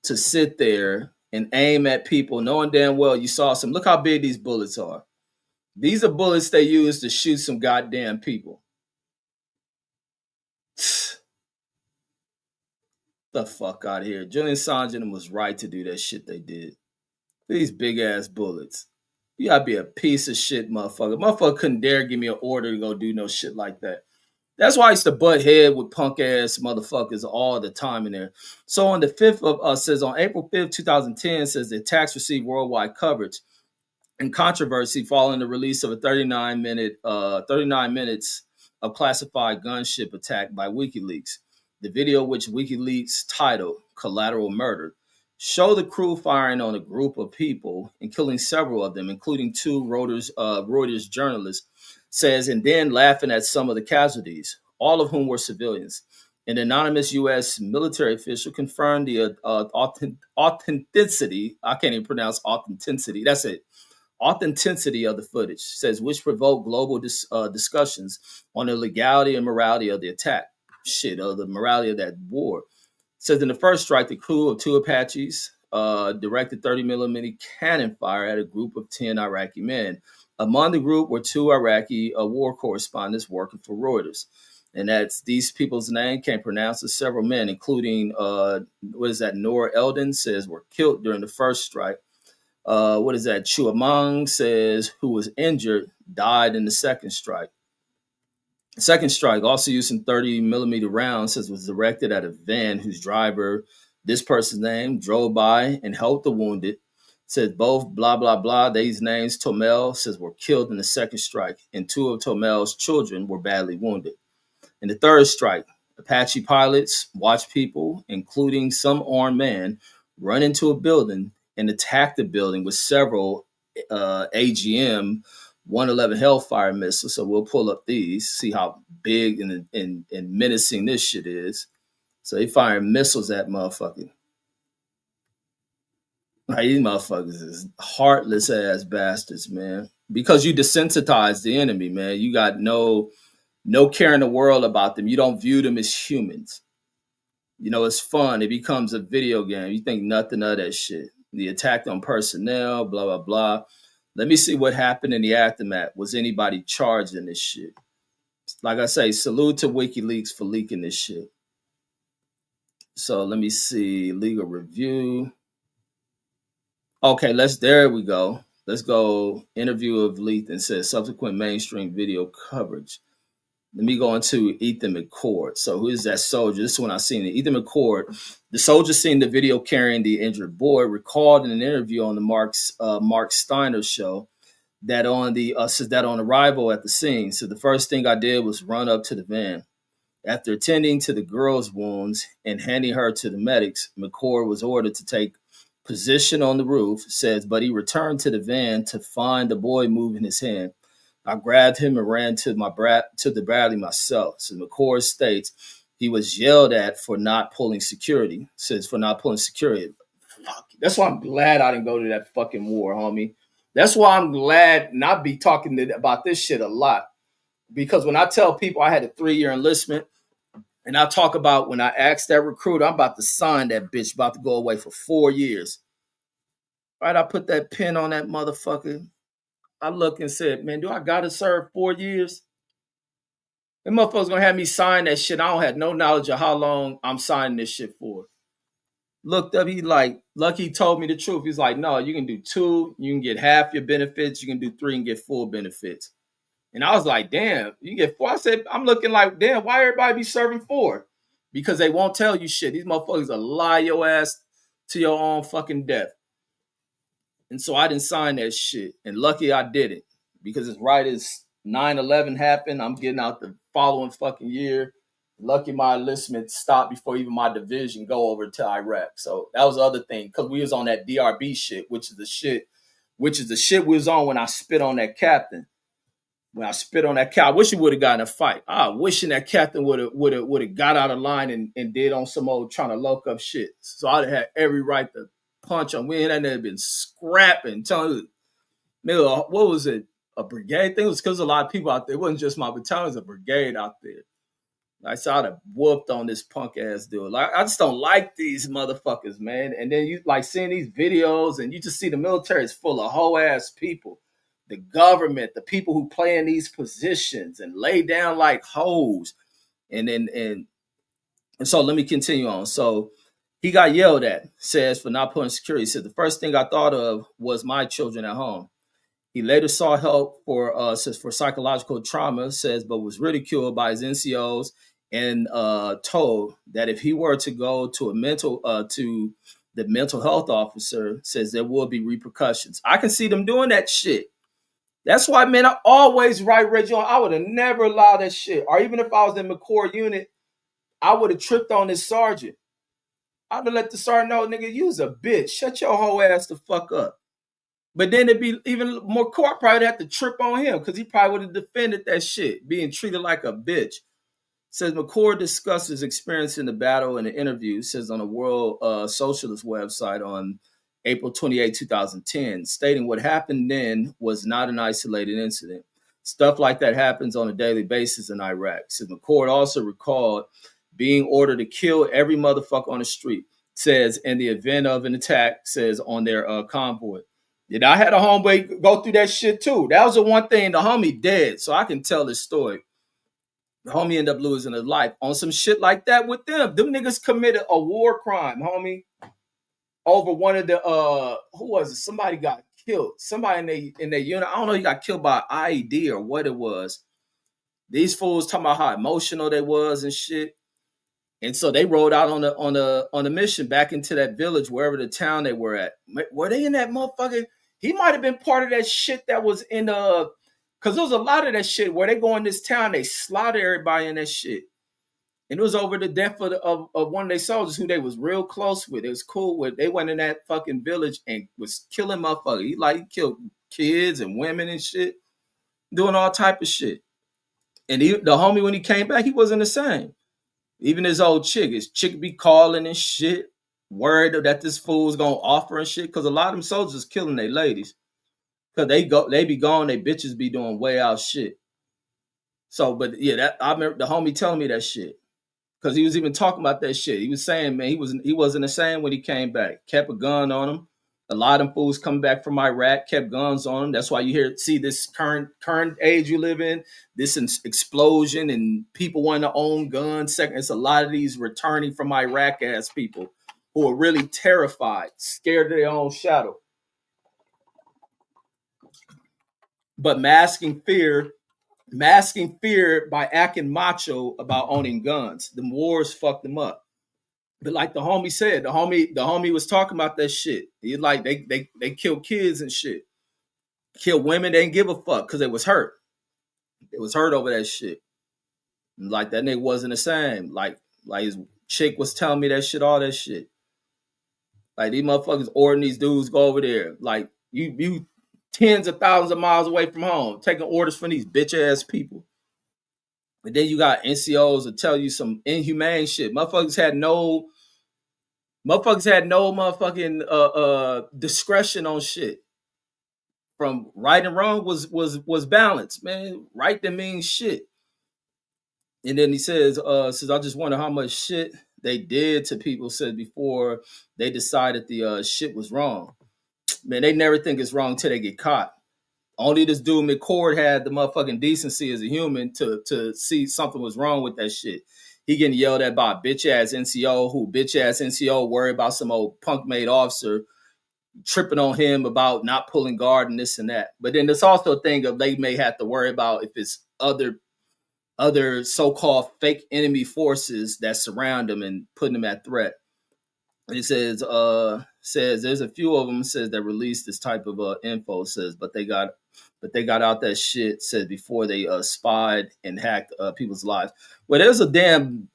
to sit there and aim at people knowing damn well you saw some. Look how big these bullets are. These are bullets they use to shoot some goddamn people. The fuck out of here. Julian Assange was right to do that shit they did. These big ass bullets. You gotta be a piece of shit, motherfucker. Motherfucker couldn't dare give me an order to go do no shit like that. That's why I used to butt head with punk ass motherfuckers all the time in there. So on the 5th of says on April 5th, 2010, says the attacks received worldwide coverage and controversy following the release of a 39 minutes of classified gunship attack by WikiLeaks. The video, which WikiLeaks titled Collateral Murder, showed the crew firing on a group of people and killing several of them, including two Reuters journalists, says, and then laughing at some of the casualties, all of whom were civilians. An anonymous U.S. military official confirmed the authenticity. I can't even pronounce authenticity. That's it. Authenticity of the footage, says, which provoked global discussions on the legality and morality of the attack. The morality of that war. Says in the first strike, the crew of two Apaches directed 30 millimeter cannon fire at a group of 10 Iraqi men. Among the group were two Iraqi war correspondents working for Reuters. And that's these people's name can't pronounce it. Several men, including Noor Eldon, says were killed during the first strike. Chuamang says who was injured died in the second strike. The second strike, also using 30 millimeter rounds, says was directed at a van whose driver, this person's name, drove by and helped the wounded. Says both blah, blah, blah. These names, Tomel, says were killed in the second strike, and two of Tomel's children were badly wounded. In the third strike, Apache pilots watched people, including some armed man, run into a building and attack the building with several AGM 111 Hellfire missiles. So we'll pull up these, see how big and menacing this shit is. So they firing missiles at motherfucking. Like, these motherfuckers is heartless ass bastards, man. Because you desensitize the enemy, man. You got no care in the world about them. You don't view them as humans. You know, it's fun. It becomes a video game. You think nothing of that shit. The attack on personnel, blah, blah, blah. Let me see what happened in the aftermath. Was anybody charged in this shit? Like I say, salute to WikiLeaks for leaking this shit. So let me see. Legal review. Okay, there we go. Let's go. Interview of Lethan says subsequent mainstream video coverage. Let me go into Ethan McCord. So who is that soldier? This is when I seen it. Ethan McCord, the soldier seen the video carrying the injured boy, recalled in an interview on the Mark Steiner show that on arrival at the scene. So the first thing I did was run up to the van. After attending to the girl's wounds and handing her to the medics, McCord was ordered to take position on the roof, says, but he returned to the van to find the boy moving his hand. I grabbed him and ran to the Bradley myself. So McCord states he was yelled at for not pulling security. Fuck. That's why I'm glad I didn't go to that fucking war, homie. That's why I'm glad not be talking about this shit a lot. Because when I tell people I had a 3-year enlistment, and I talk about when I asked that recruiter, I'm about to sign that bitch, about to go away for 4 years. Right, I put that pin on that motherfucker. I looked and said, man, do I gotta serve 4 years? Them motherfuckers gonna have me sign that shit. I don't have no knowledge of how long I'm signing this shit for. Looked up, he like, Lucky told me the truth. He's like, no, you can do 2, you can get half your benefits, you can do 3 and get full benefits. And I was like, damn, you get 4. I said, I'm looking like, damn, why everybody be serving 4? Because they won't tell you shit. These motherfuckers will lie your ass to your own fucking death. And so I didn't sign that shit. And lucky I did it. Because as right as 9/11 happened, I'm getting out the following fucking year. Lucky my enlistment stopped before even my division go over to Iraq. So that was the other thing. Because we was on that DRB shit, which is the shit we was on when I spit on that captain. When I spit on that captain, I wish he would have gotten a fight. I wishing that captain would have got out of line and did on some old trying to lock up shit. So I'd have had every right to punch him. We ain't had been scrapping. Telling me, what was it? A brigade thing? It was because a lot of people out there. It wasn't just my battalion, it was a brigade out there. I saw I'd have whooped on this punk ass dude. Like, I just don't like these motherfuckers, man. And then you like seeing these videos and you just see the military is full of hoe ass people. The government, the people who play in these positions and lay down like hoes. And so let me continue on. So he got yelled at, says, for not putting security. He said, the first thing I thought of was my children at home. He later sought help for psychological trauma, says, but was ridiculed by his NCOs and told that if he were to go to the mental health officer, says there will be repercussions. I can see them doing that shit. That's why, man, I always write Reggie on. I would have never allowed that shit. Or even if I was in the core unit, I would have tripped on this sergeant. I'd have let the sergeant know, nigga, you's a bitch. Shut your whole ass the fuck up. But then it'd be even more cool. I probably have to trip on him because he probably would have defended that shit, being treated like a bitch. Says McCord discussed his experience in the battle in an interview, says on a World Socialist website on April 28, 2010, stating what happened then was not an isolated incident. Stuff like that happens on a daily basis in Iraq. Says McCord also recalled being ordered to kill every motherfucker on the street, says in the event of an attack, says on their convoy. Yeah, I had a homeboy go through that shit too. That was the one thing. The homie dead, so I can tell this story. The homie ended up losing his life on some shit like that with them. Them niggas committed a war crime, homie, over one of the who was it? Somebody got killed. Somebody in their unit. I don't know. He got killed by IED or what it was. These fools talking about how emotional they was and shit. And so they rode out on the mission back into that village, wherever the town they were at. Were they in that motherfucker? He might have been part of that shit that was in because there was a lot of that shit where they go in this town, they slaughter everybody in that shit. And it was over the death of one of their soldiers who they was real close with. It was cool with. They went in that fucking village and was killing motherfuckers. He killed kids and women and shit, doing all type of shit. And the homie, when he came back, he wasn't the same. Even his chick be calling and shit, worried that this fool's gonna offer and shit. Because a lot of them soldiers killing their ladies. Because they be gone, they bitches be doing way out shit. So, but yeah, I remember the homie telling me that shit. Because he was even talking about that shit. He was saying, man, he wasn't the same when he came back. Kept a gun on him. A lot of them fools coming back from Iraq kept guns on them. That's why you see this current age you live in, this explosion and people wanting to own guns. Second, it's a lot of these returning from Iraq ass people who are really terrified, scared of their own shadow. But masking fear by acting macho about owning guns. The wars fucked them up. But like the homie said, the homie was talking about that shit. He like they killed kids and shit, killed women. They didn't give a fuck because they was hurt. They was hurt over that shit. And like that nigga wasn't the same. Like his chick was telling me that shit, all that shit. Like these motherfuckers ordering these dudes go over there. Like you tens of thousands of miles away from home, taking orders from these bitch ass people. And then you got NCOs that tell you some inhumane shit. Motherfuckers had no motherfucking discretion on shit. From right and wrong was balanced, man. Right that means shit. And then he says I just wonder how much shit they did to people, said before they decided the shit was wrong. Man, they never think it's wrong till they get caught. Only this dude McCord had the motherfucking decency as a human to see something was wrong with that shit. He getting yelled at by a bitch ass NCO, who bitch ass NCO worried about some old punk made officer tripping on him about not pulling guard and this and that. But then there's also a thing of they may have to worry about if it's other so-called fake enemy forces that surround them and putting them at threat. It says there's a few of them says that released this type of info says, but they got out that shit said before they spied and hacked people's lives. Well, there's a damn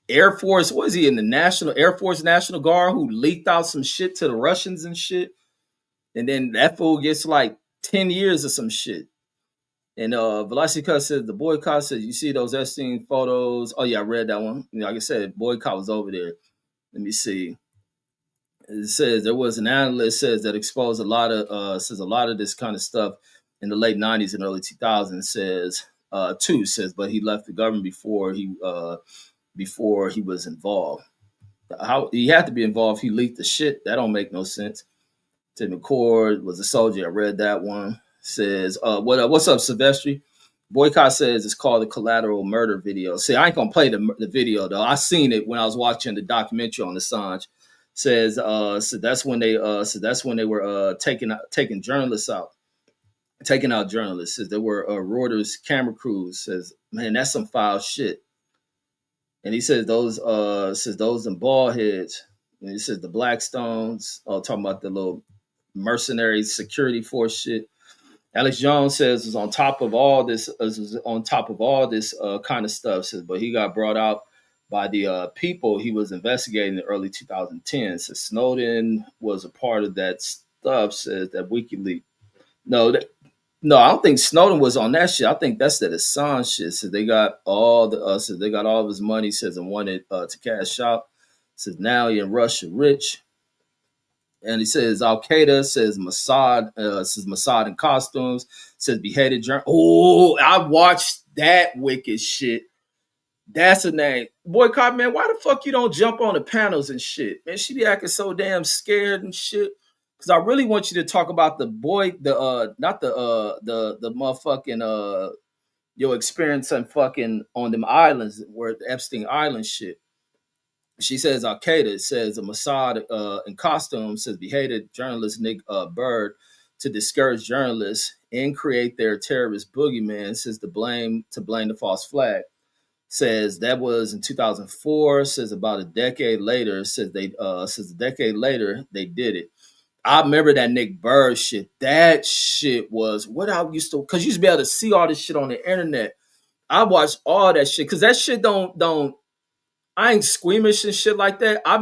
Air Force. Was he in the National Air Force National Guard who leaked out some shit to the Russians and shit, and then that fool gets like 10 years or some shit. And Velocity says the boycott says you see those Epstein photos. Oh yeah, I read that one. You know, like I said, boycott was over there. Let me see. It says there was an analyst says that exposed a lot of this kind of stuff in the late 90s and early 2000s. Says but he left the government before he was involved. How he had to be involved? He leaked the shit. That don't make no sense. Tim McCord was a soldier. I read that one. Says what's up, Silvestri? Boycott says it's called the Collateral Murder video. See, I ain't gonna play the video though. I seen it when I was watching the documentary on Assange. Says so that's when they were taking journalists out, taking out journalists. Says there were Reuters camera crews. Says, man, that's some foul shit. And he says those and bald heads. And he says the Blackstones, talking about the little mercenary security force shit. Alex Jones says is on top of all this kind of stuff. Says, but he got brought out by the people he was investigating in the early 2010s. Says Snowden was a part of that stuff. Says that WikiLeaks. No, I don't think Snowden was on that shit. I think that's that Assange shit. So they got all of his money. Says and wanted to cash out. Says now he in Russia rich. And he says Al Qaeda, says Mossad in costumes, says beheaded journalists. Oh, I watched that wicked shit. That's a name. Boycott, man, why the fuck you don't jump on the panels and shit? Man, she be acting so damn scared and shit. Cause I really want you to talk about the motherfucking your experience on fucking on them islands where the Epstein Island shit. She says Al Qaeda says a Mossad in costume says beheaded journalist Nick Bird to discourage journalists and create their terrorist boogeyman. Says to blame the false flag. Says that was in 2004. Says about a decade later. Says a decade later they did it. I remember that Nick Bird shit. That shit was what I used to, because you used to be able to see all this shit on the internet. I watched all that shit because that shit don't. I ain't squeamish and shit like that. I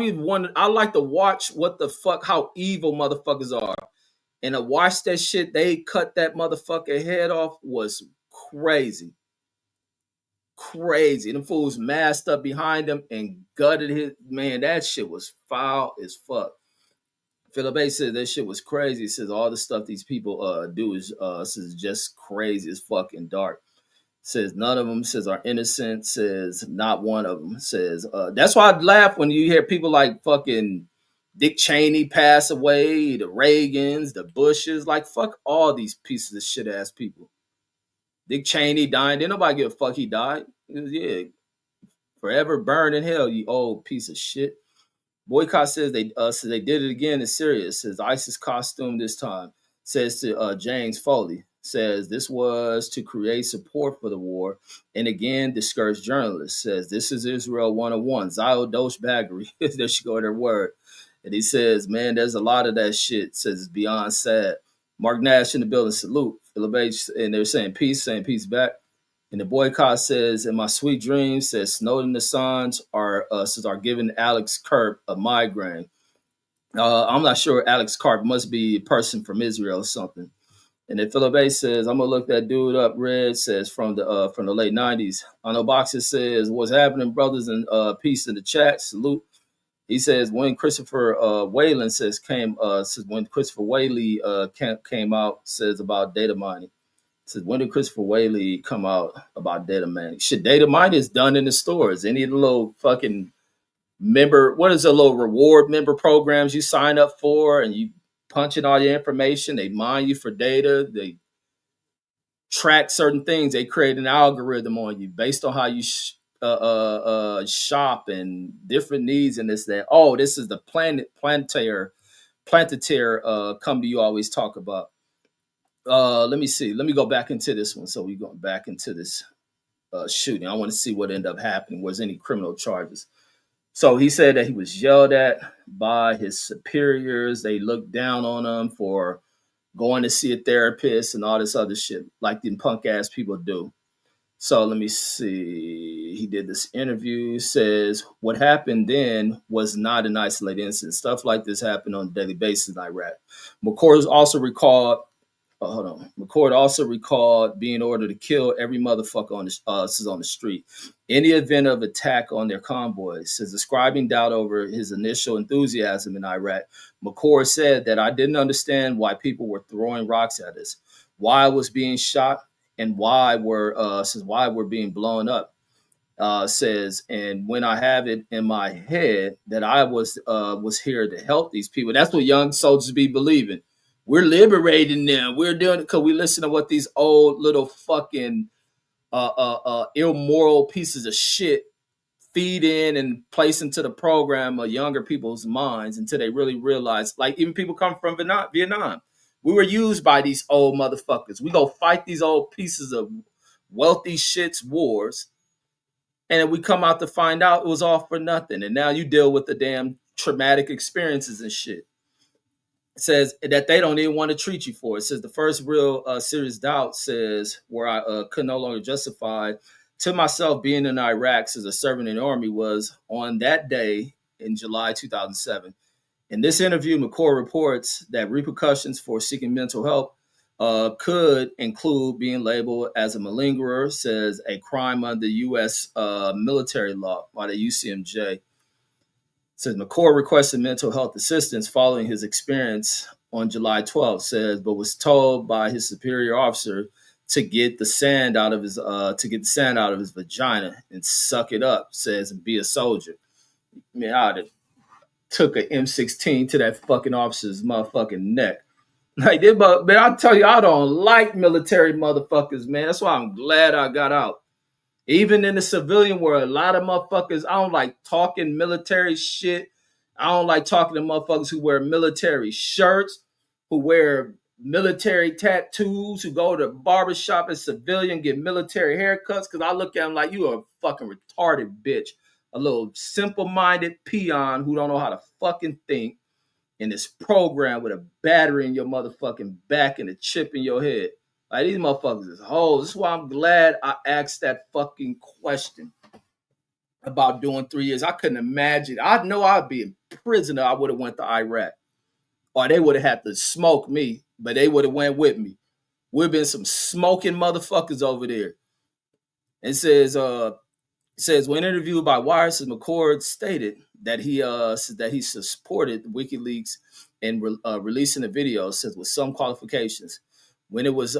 like to watch what the fuck, how evil motherfuckers are. And to watch that shit, they cut that motherfucker head off was crazy. Crazy. Them fools masked up behind him and gutted his, man, that shit was foul as fuck. Philip A said that shit was crazy. He says all the stuff these people do is just crazy as fucking dark. Says none of them says are innocent. Says not one of them says that's why I laugh when you hear people like fucking Dick Cheney pass away, the Reagans, the Bushes, like fuck all these pieces of shit ass people. Dick Cheney died. Didn't nobody give a fuck he died. Yeah, forever burned in hell, you old piece of shit. Boycott says they did it again. It's serious. Says ISIS costume this time. Says to James Foley. Says this was to create support for the war and again discourage journalists. Says this is Israel 101. Zio Dosh Baggery. There she go, their word. And he says, man, there's a lot of that shit. Says it's beyond sad. Mark Nash in the building, salute. Philip H. And they're saying peace back. And the boycott says, in my sweet dreams, says Snowden and Assange are giving Alex Karp a migraine. I'm not sure. Alex Karp must be a person from Israel or something. And then Philip A says, I'm gonna look that dude up. Red says from the late 90s. Arno Boxer says, what's happening, brothers, and peace in the chat. Salute. He says when Christopher Whalen says when Christopher Whaley came out, says about data mining. Says when did Christopher Whaley come out about data mining? Shit, data mining is done in the stores. Any of the little fucking member, what is the little reward member programs you sign up for and you punch in all your information, they mine you for data. track certain things. They create an algorithm on you based on how you shop and different needs and this that. Oh, this is the planetary company you always talk about. Let me see. Let me go back into this one. So we going back into this shooting. I want to see what ended up happening. Was any criminal charges? So he said that he was yelled at by his superiors. They looked down on him for going to see a therapist and all this other shit, like the punk ass people do. So let me see. He did this interview. Says what happened then was not an isolated incident. Stuff like this happened on a daily basis in Iraq. McCord also recalled. Hold on. McCord also recalled being ordered to kill every motherfucker on the street. In the event of attack on their convoys, says describing doubt over his initial enthusiasm in Iraq, McCord said that I didn't understand why people were throwing rocks at us, why I was being shot, and why we're being blown up. Says, and when I have it in my head that I was here to help these people, that's what young soldiers be believing. We're liberating them. We're doing it because we listen to what these old little fucking immoral pieces of shit feed in and place into the program of younger people's minds until they really realize. Like even people come from Vietnam. We were used by these old motherfuckers. We go fight these old pieces of wealthy shits wars, and then we come out to find out it was all for nothing. And now you deal with the damn traumatic experiences and shit. It says that they don't even want to treat you for it. It says the first real serious doubt says where I could no longer justify to myself being in Iraq as a servant in the army was on that day in July 2007. In this interview, McCord reports that repercussions for seeking mental help could include being labeled as a malingerer, says a crime under U.S. Military law by the UCMJ. Says McCord requested mental health assistance following his experience on July 12th, says, but was told by his superior officer to get the sand out of his vagina and suck it up, says, and be a soldier. Man, I'd have took an M16 to that fucking officer's motherfucking neck. Like, man, I tell you, I don't like military motherfuckers, man. That's why I'm glad I got out. Even in the civilian world, a lot of motherfuckers, I don't like talking military shit. I don't like talking to motherfuckers who wear military shirts, who wear military tattoos, who go to barbershop as civilian, get military haircuts, because I look at them like you a fucking retarded bitch. A little simple-minded peon who don't know how to fucking think in this program with a battery in your motherfucking back and a chip in your head. Like, these motherfuckers is hoes. This is why I'm glad I asked that fucking question about doing 3 years. I couldn't imagine. I know I'd be in prison if I would have went to Iraq. Or they would have had to smoke me, but they would have went with me. We've been some smoking motherfuckers over there. It says when interviewed by Wire, McCord stated that he supported WikiLeaks in releasing the video, says with some qualifications. When it was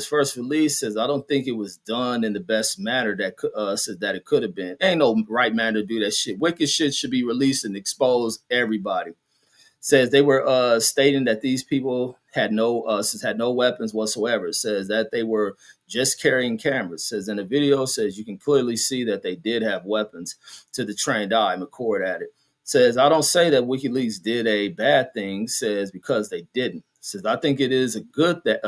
first released, says I don't think it was done in the best manner that it could have been. Ain't no right manner to do that shit. Wicked shit should be released and expose everybody. Says they were stating that these people had no weapons whatsoever. Says that they were just carrying cameras. Says in the video, says you can clearly see that they did have weapons to the trained eye. McCord added. Says I don't say that WikiLeaks did a bad thing. Says because they didn't. Says I think it is good that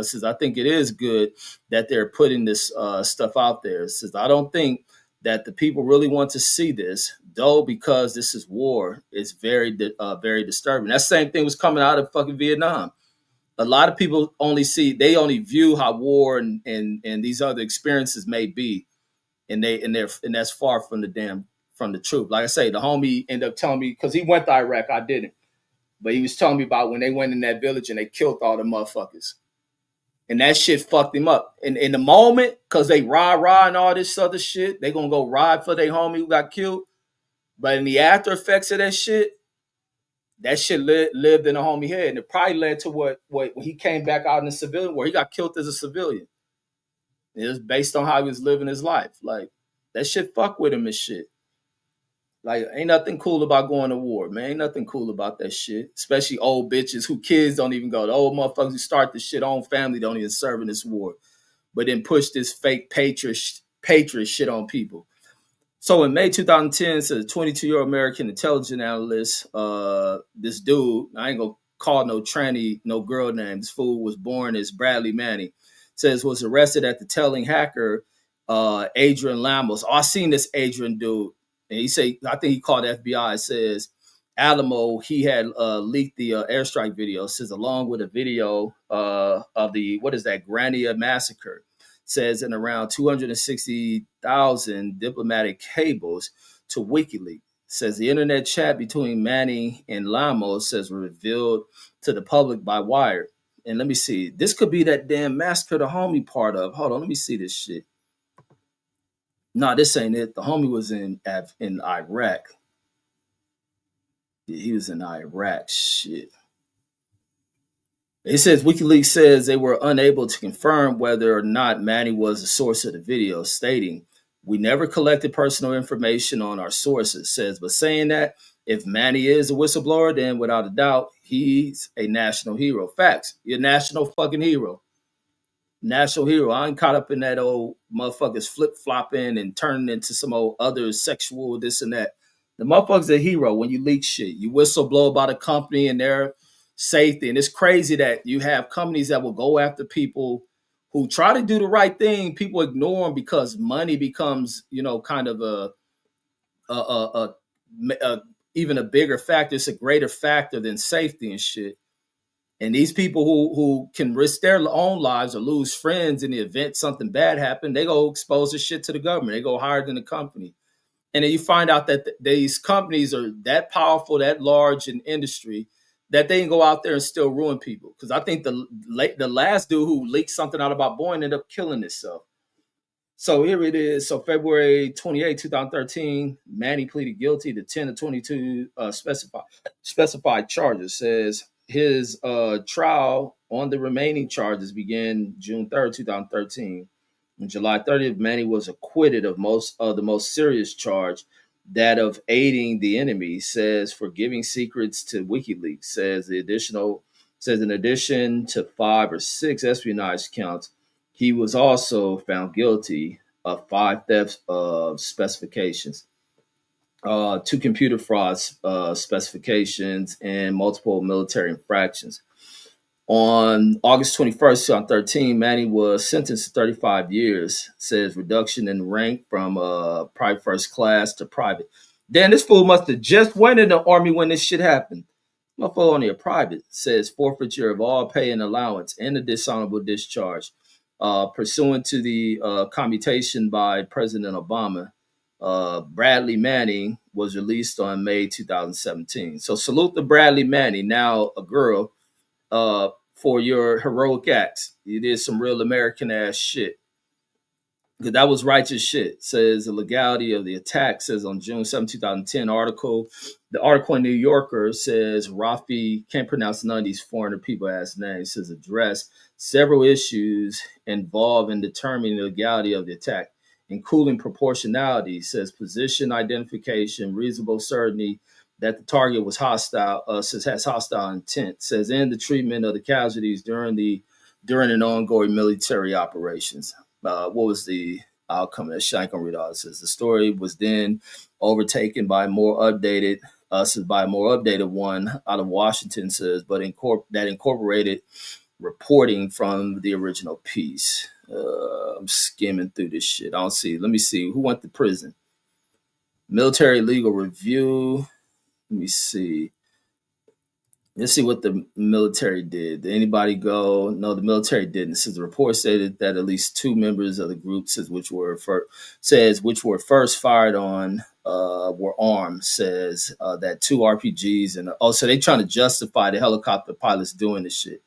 they're putting this stuff out there. Says I don't think that the people really want to see this, though, because this is war. It's very disturbing. That same thing was coming out of fucking Vietnam. A lot of people only view how war and these other experiences may be, and that's far from the truth. Like I say, the homie ended up telling me, because he went to Iraq, I didn't. But he was telling me about when they went in that village and they killed all the motherfuckers. And that shit fucked him up. And in the moment, because they rah and all this other shit, they going to go ride for their homie who got killed. But in the after effects of that shit lived in the homie head. And it probably led to what when he came back out in the civilian war, he got killed as a civilian. It was based on how he was living his life. Like, that shit fucked with him and shit. Like, ain't nothing cool about going to war, man. Ain't nothing cool about that shit. Especially old bitches who kids don't even go. The old motherfuckers who start this shit, own family don't even serve in this war. but then push this fake patriot shit on people. So in May 2010, says a 22-year-old American intelligence analyst, this dude, I ain't gonna call no tranny, no girl name. This fool was born as Bradley Manning, says was arrested at the telling hacker, Adrian Lamos. Oh, I seen this Adrian dude, and he say I think he called the FBI. Says Alamo, he had leaked the airstrike video. Says along with a video of the what is that Grania massacre. Says in around 260,000 diplomatic cables to WikiLeaks. Says the internet chat between Manning and Lamos says revealed to the public by wire. And let me see. This could be that damn massacre the homie part of. Hold on, let me see this shit. No, this ain't it. The homie was in Iraq. Yeah, he was in Iraq. Shit. It says WikiLeaks says they were unable to confirm whether or not Manny was the source of the video, stating, "We never collected personal information on our sources." Says, but saying that if Manny is a whistleblower, then without a doubt, he's a national hero. Facts. You're a national fucking hero. National hero. I ain't caught up in that old motherfuckers flip flopping and turning into some old other sexual this and that. The motherfucker's a hero when you leak shit. You whistleblow about a company and their safety. And it's crazy that you have companies that will go after people who try to do the right thing. People ignore them because money becomes, kind of a even a bigger factor. It's a greater factor than safety and shit. And these people who can risk their own lives or lose friends in the event something bad happened, they go expose the shit to the government. They go higher than the company. And then you find out that these companies are that powerful, that large in industry, that they can go out there and still ruin people. Because I think the last dude who leaked something out about Boeing ended up killing himself. So here it is. So February 28, 2013, Manny pleaded guilty to 10 to 22 specified charges. Says his trial on the remaining charges began June 3rd, 2013. On July 30th, Manny was acquitted of the most serious charge, that of aiding the enemy. Says for giving secrets to WikiLeaks. Says in addition to 5 or 6 espionage counts, he was also found guilty of 5 thefts of specifications, 2 computer fraud specifications, and multiple military infractions. On August 21st, 2013, Manny was sentenced to 35 years. Says reduction in rank from private first class to private. Then this fool must have just went in the army when this shit happened. Motherfucker only a private. Says forfeiture of all pay and allowance and a dishonorable discharge. Pursuant to the commutation by President Obama, Bradley Manning was released on May 2017. So salute to Bradley Manning, now a girl, for your heroic acts. You did some real American ass shit. Because that was righteous shit. Says the legality of the attack. Says on June 2010 article. The article in New Yorker says Rafi, can't pronounce none of these foreigner people ass names, says address several issues involved in determining the legality of the attack, including proportionality. Says position identification, reasonable certainty that the target was hostile, says has hostile intent. Says in the treatment of the casualties during an ongoing military operations. What was the outcome of that shit? I ain't gonna read all it. Says the story was then overtaken by by a more updated one out of Washington. Says, but that incorporated reporting from the original piece. I'm skimming through this shit. I don't see. Let me see who went to prison. Military Legal Review. Let me see. Let's see what the military did. Did anybody go? No, the military didn't. Says the report stated that at least 2 members of the group which were first fired on were armed. Says that 2 RPGs and so they trying to justify the helicopter pilots doing this shit.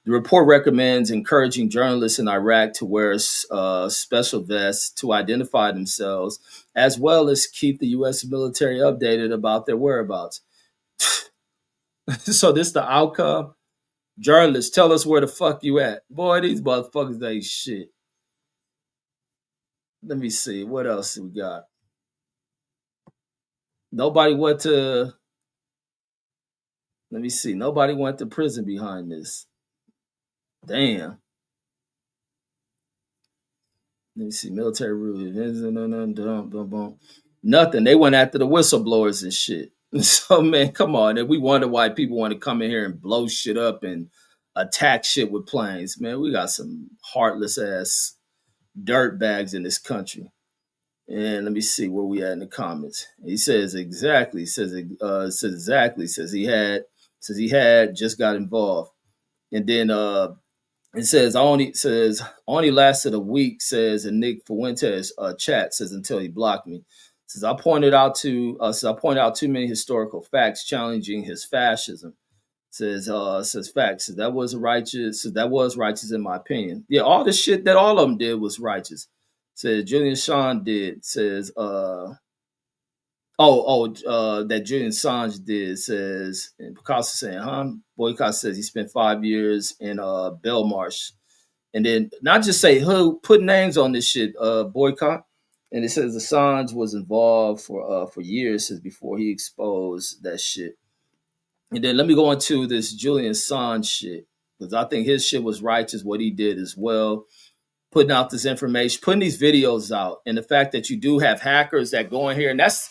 The report recommends encouraging journalists in Iraq to wear special vests to identify themselves, as well as keep the U.S. military updated about their whereabouts. So this the outcome. Journalists, tell us where the fuck you at. Boy, these motherfuckers ain't shit. Let me see. What else we got? Nobody went to Let me see. Nobody went to prison behind this. Damn. Let me see, military rule. Nothing. They went after the whistleblowers and shit. So man, come on. And we wonder why people want to come in here and blow shit up and attack shit with planes. Man, we got some heartless ass dirt bags in this country. And let me see where we at in the comments. He says exactly. Says exactly. Says he had just got involved. And then it says only lasted a week. Says and Nick Fuentes chat says until he blocked me. Says I pointed out too many historical facts challenging his fascism. Says facts. Says that was righteous in my opinion. Yeah, all the shit that all of them did was righteous. Says Julian Assange did. Says that Julian Assange did. Says and Picasso saying, huh? Boycott says he spent 5 years in Belmarsh. And then not just say who put names on this shit, boycott. And it says Assange was involved for years since before he exposed that shit. And then let me go into this Julian Assange shit because I think his shit was righteous what he did as well, putting out this information, putting these videos out, and the fact that you do have hackers that go in here, and that's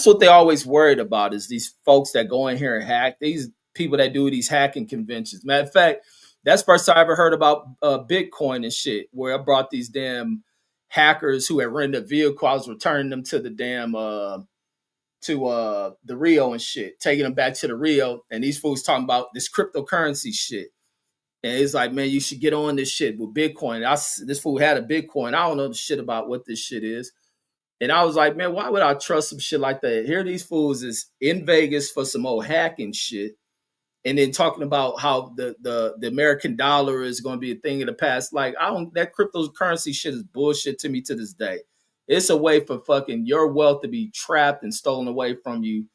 what they always worried about is these folks that go in here and hack. These people that do these hacking conventions. Matter of fact, that's the first time I ever heard about Bitcoin and shit, where I brought these damn hackers who had rented a vehicle. I was returning them to the damn the Rio and shit, taking them back to the Rio, and these fools talking about this cryptocurrency shit. And it's like, man, you should get on this shit with Bitcoin. This fool had a Bitcoin. I don't know the shit about what this shit is. And I was like, man, why would I trust some shit like that? Here these fools is in Vegas for some old hacking shit. And then talking about how the American dollar is going to be a thing of the past. Like, that cryptocurrency shit is bullshit to me to this day. It's a way for fucking your wealth to be trapped and stolen away from you,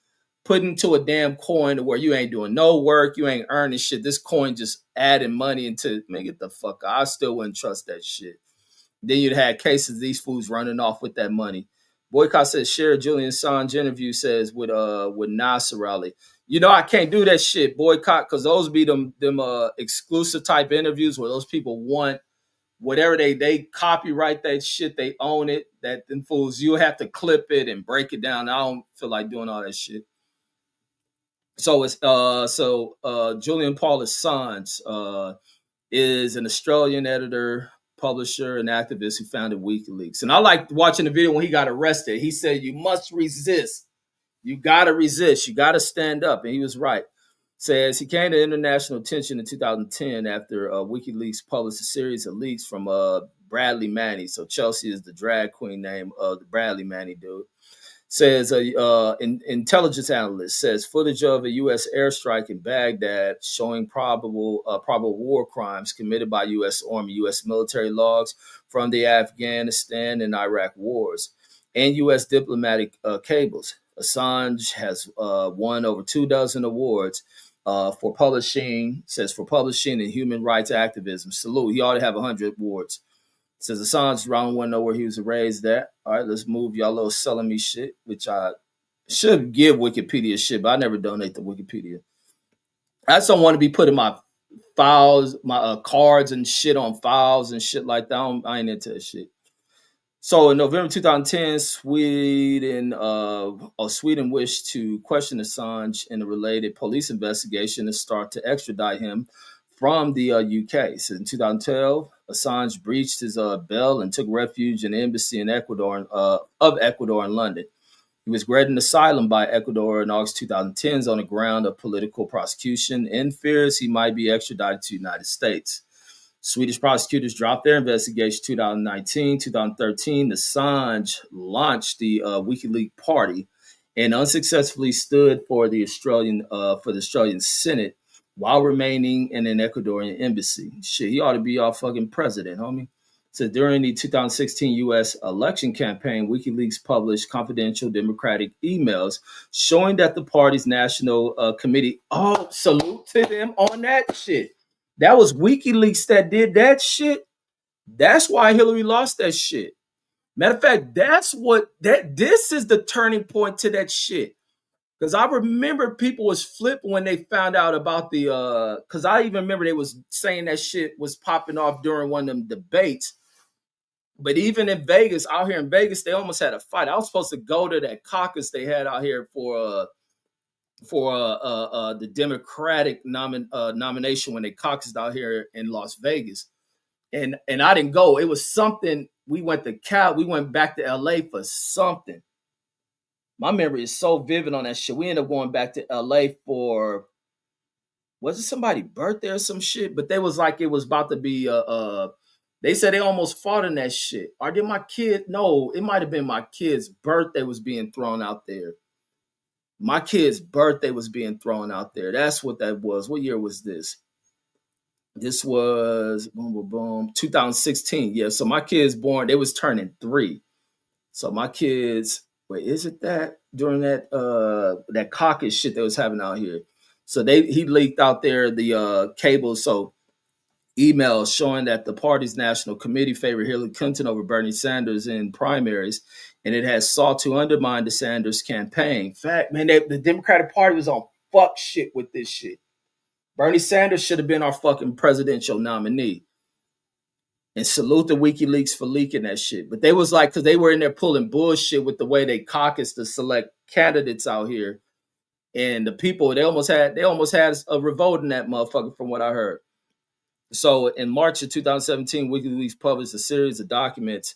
put into a damn coin to where you ain't doing no work, you ain't earning shit. This coin just adding money into, man, get the fuck out. I still wouldn't trust that shit. Then you'd have cases of these fools running off with that money. Boycott says share Julian Assange interview says with Nasser Ali. You know I can't do that shit, Boycott, because those be them exclusive type interviews where those people want whatever they copyright that shit, they own it. That them fools, you have to clip it and break it down. I don't feel like doing all that shit. So it's Julian Paul Assange is an Australian editor, publisher, and activist who founded WikiLeaks. And I liked watching the video when he got arrested. He said, "You must resist. You gotta resist. You gotta stand up." And he was right. Says he came to international attention in 2010 after WikiLeaks published a series of leaks from Bradley Manny. So Chelsea is the drag queen name of the Bradley Manny dude. Says intelligence analyst says footage of a U.S. airstrike in Baghdad showing probable war crimes committed by U.S. Army, U.S. military logs from the Afghanistan and Iraq wars, and U.S. diplomatic cables. Assange has won over 24 awards for publishing. Says for publishing and human rights activism. Salute. He ought to have 100 awards. Says Assange, Ron want to know where he was raised at. All right, let's move y'all little selling me shit, which I should give Wikipedia shit, but I never donate to Wikipedia. I just don't want to be putting my files, my cards and shit on files and shit like that. I ain't into that shit. So in November 2010, Sweden wished to question Assange in a related police investigation and start to extradite him from the UK. So in 2012, Assange breached his bail and took refuge in the embassy in Ecuador of Ecuador in London. He was granted asylum by Ecuador in August 2010 on the ground of political prosecution and fears he might be extradited to the United States. Swedish prosecutors dropped their investigation in 2019. 2013, Assange launched the WikiLeaks party and unsuccessfully stood for the Australian Senate while remaining in an Ecuadorian embassy. Shit, he ought to be our fucking president, homie. So during the 2016 U.S. election campaign, WikiLeaks published confidential Democratic emails showing that the party's national committee, salute to them on that shit. That was WikiLeaks that did that shit. That's why Hillary lost that shit. Matter of fact, this is the turning point to that shit. Because I remember people was flipped when they found out about because I even remember they was saying that shit was popping off during one of them debates But even in Vegas, out here in Vegas, they almost had a fight. I was supposed to go to that caucus they had out here for the Democratic nomination when they caucused out here in Las Vegas, and I didn't go. It was something. We went to Cal. We went back to LA for something. My memory is so vivid on that shit. We ended up going back to LA for, was it somebody's birthday or some shit? But they was like it was about to be they said they almost fought in that shit. Or did my kid? No, it might have been my kid's birthday was being thrown out there. My kid's birthday was being thrown out there. That's what that was. What year was this? This was boom, boom, boom, 2016. Yeah. So my kids born, they was turning 3. So my kids, wait, is it that during that caucus shit that was happening out here? So he leaked out there the cable. So emails showing that the party's national committee favored Hillary Clinton over Bernie Sanders in primaries, and it has sought to undermine the Sanders campaign. In fact, man, the Democratic Party was on fuck shit with this shit. Bernie Sanders should have been our fucking presidential nominee. And salute the WikiLeaks for leaking that shit. But they was like, because they were in there pulling bullshit with the way they caucused to select candidates out here. And the people, they almost had a revolt in that motherfucker from what I heard. So in March of 2017, WikiLeaks published a series of documents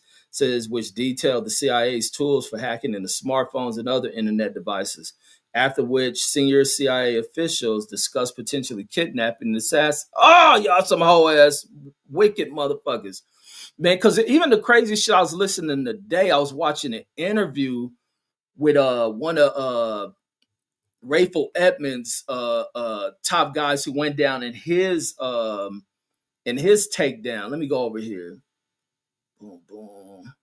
which detailed the CIA's tools for hacking into smartphones and other internet devices. After which senior CIA officials discussed potentially kidnapping and assassin. Oh, y'all some whole ass wicked motherfuckers, man. Because even the crazy shit I was listening today, I was watching an interview with one of Rayful Edmonds' top guys who went down in his takedown. Let me go over here. Boom, boom.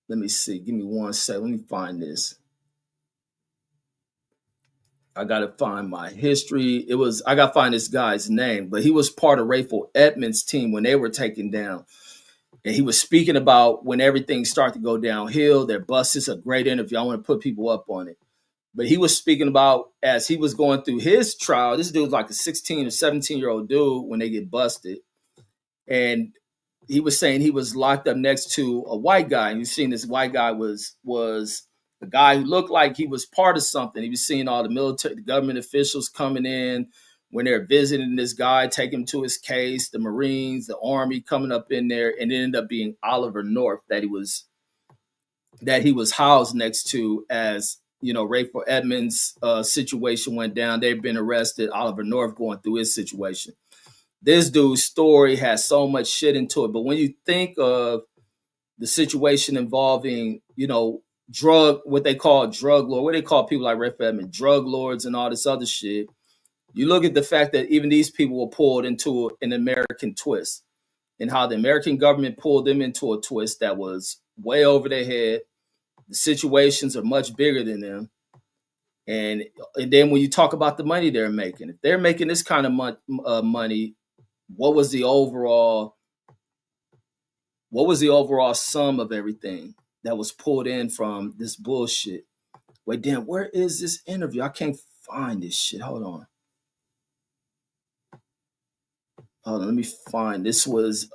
Let me see. Give me 1 second. Let me find this. I gotta find my history. I gotta find this guy's name, but he was part of Rayful Edmonds' team when they were taken down. And he was speaking about when everything started to go downhill. Their bust is a great interview. I want to put people up on it. But he was speaking about as he was going through his trial. This dude's like a 16 or 17-year-old dude when they get busted. And he was saying he was locked up next to a white guy. And you've seen this white guy was a guy who looked like he was part of something. He was seeing all the government officials coming in when they're visiting this guy, taking him to his case, the Marines, the Army coming up in there, and it ended up being Oliver North that he was housed next to as, Rayful Edmonds' situation went down. They've been arrested. Oliver North going through his situation. This dude's story has so much shit into it. But when you think of the situation involving, what they call drug lord, what they call people like Rayful Edmonds, drug lords and all this other shit, you look at the fact that even these people were pulled into an American twist and how the American government pulled them into a twist that was way over their head. The situations are much bigger than them. And then when you talk about the money they're making, if they're making this kind of money, what was the overall sum of everything that was pulled in from this bullshit? Wait, damn, where is this interview? I can't find this shit. Hold on, let me find. This was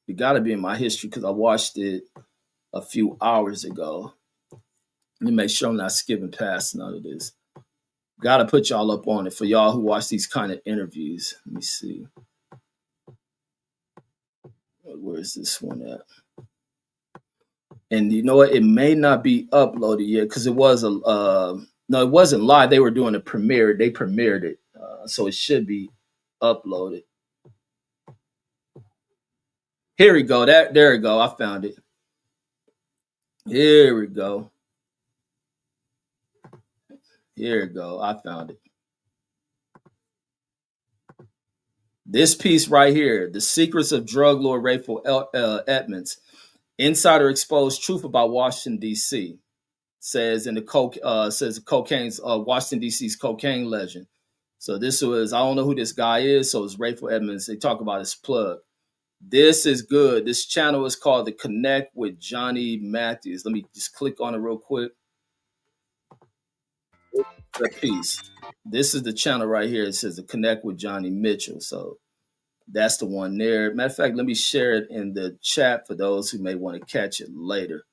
it gotta be in my history because I watched it a few hours ago. Let me make sure I'm not skipping past none of this. Gotta put y'all up on it for y'all who watch these kind of interviews. Let me see. Where's this one at? And you know what? It may not be uploaded yet because it was no, it wasn't live. They were doing a premiere. They premiered it, so it should be uploaded. Here we go. There we go. I found it. Here we go. Here we go. I found it. This piece right here, The Secrets of Drug Lord Rayful Edmonds, Insider Exposed Truth About Washington, D.C., says cocaine's Washington, D.C.'s cocaine legend. So this was, I don't know who this guy is, so it's Rayful Edmonds. They talk about his plug. This is good. This channel is called The Connect with Johnny Matthews. Let me just click on it real quick. The piece. This is the channel right here. It says The Connect with Johnny Mitchell. So That's the one there. Matter of fact, let me share it in the chat for those who may want to catch it later.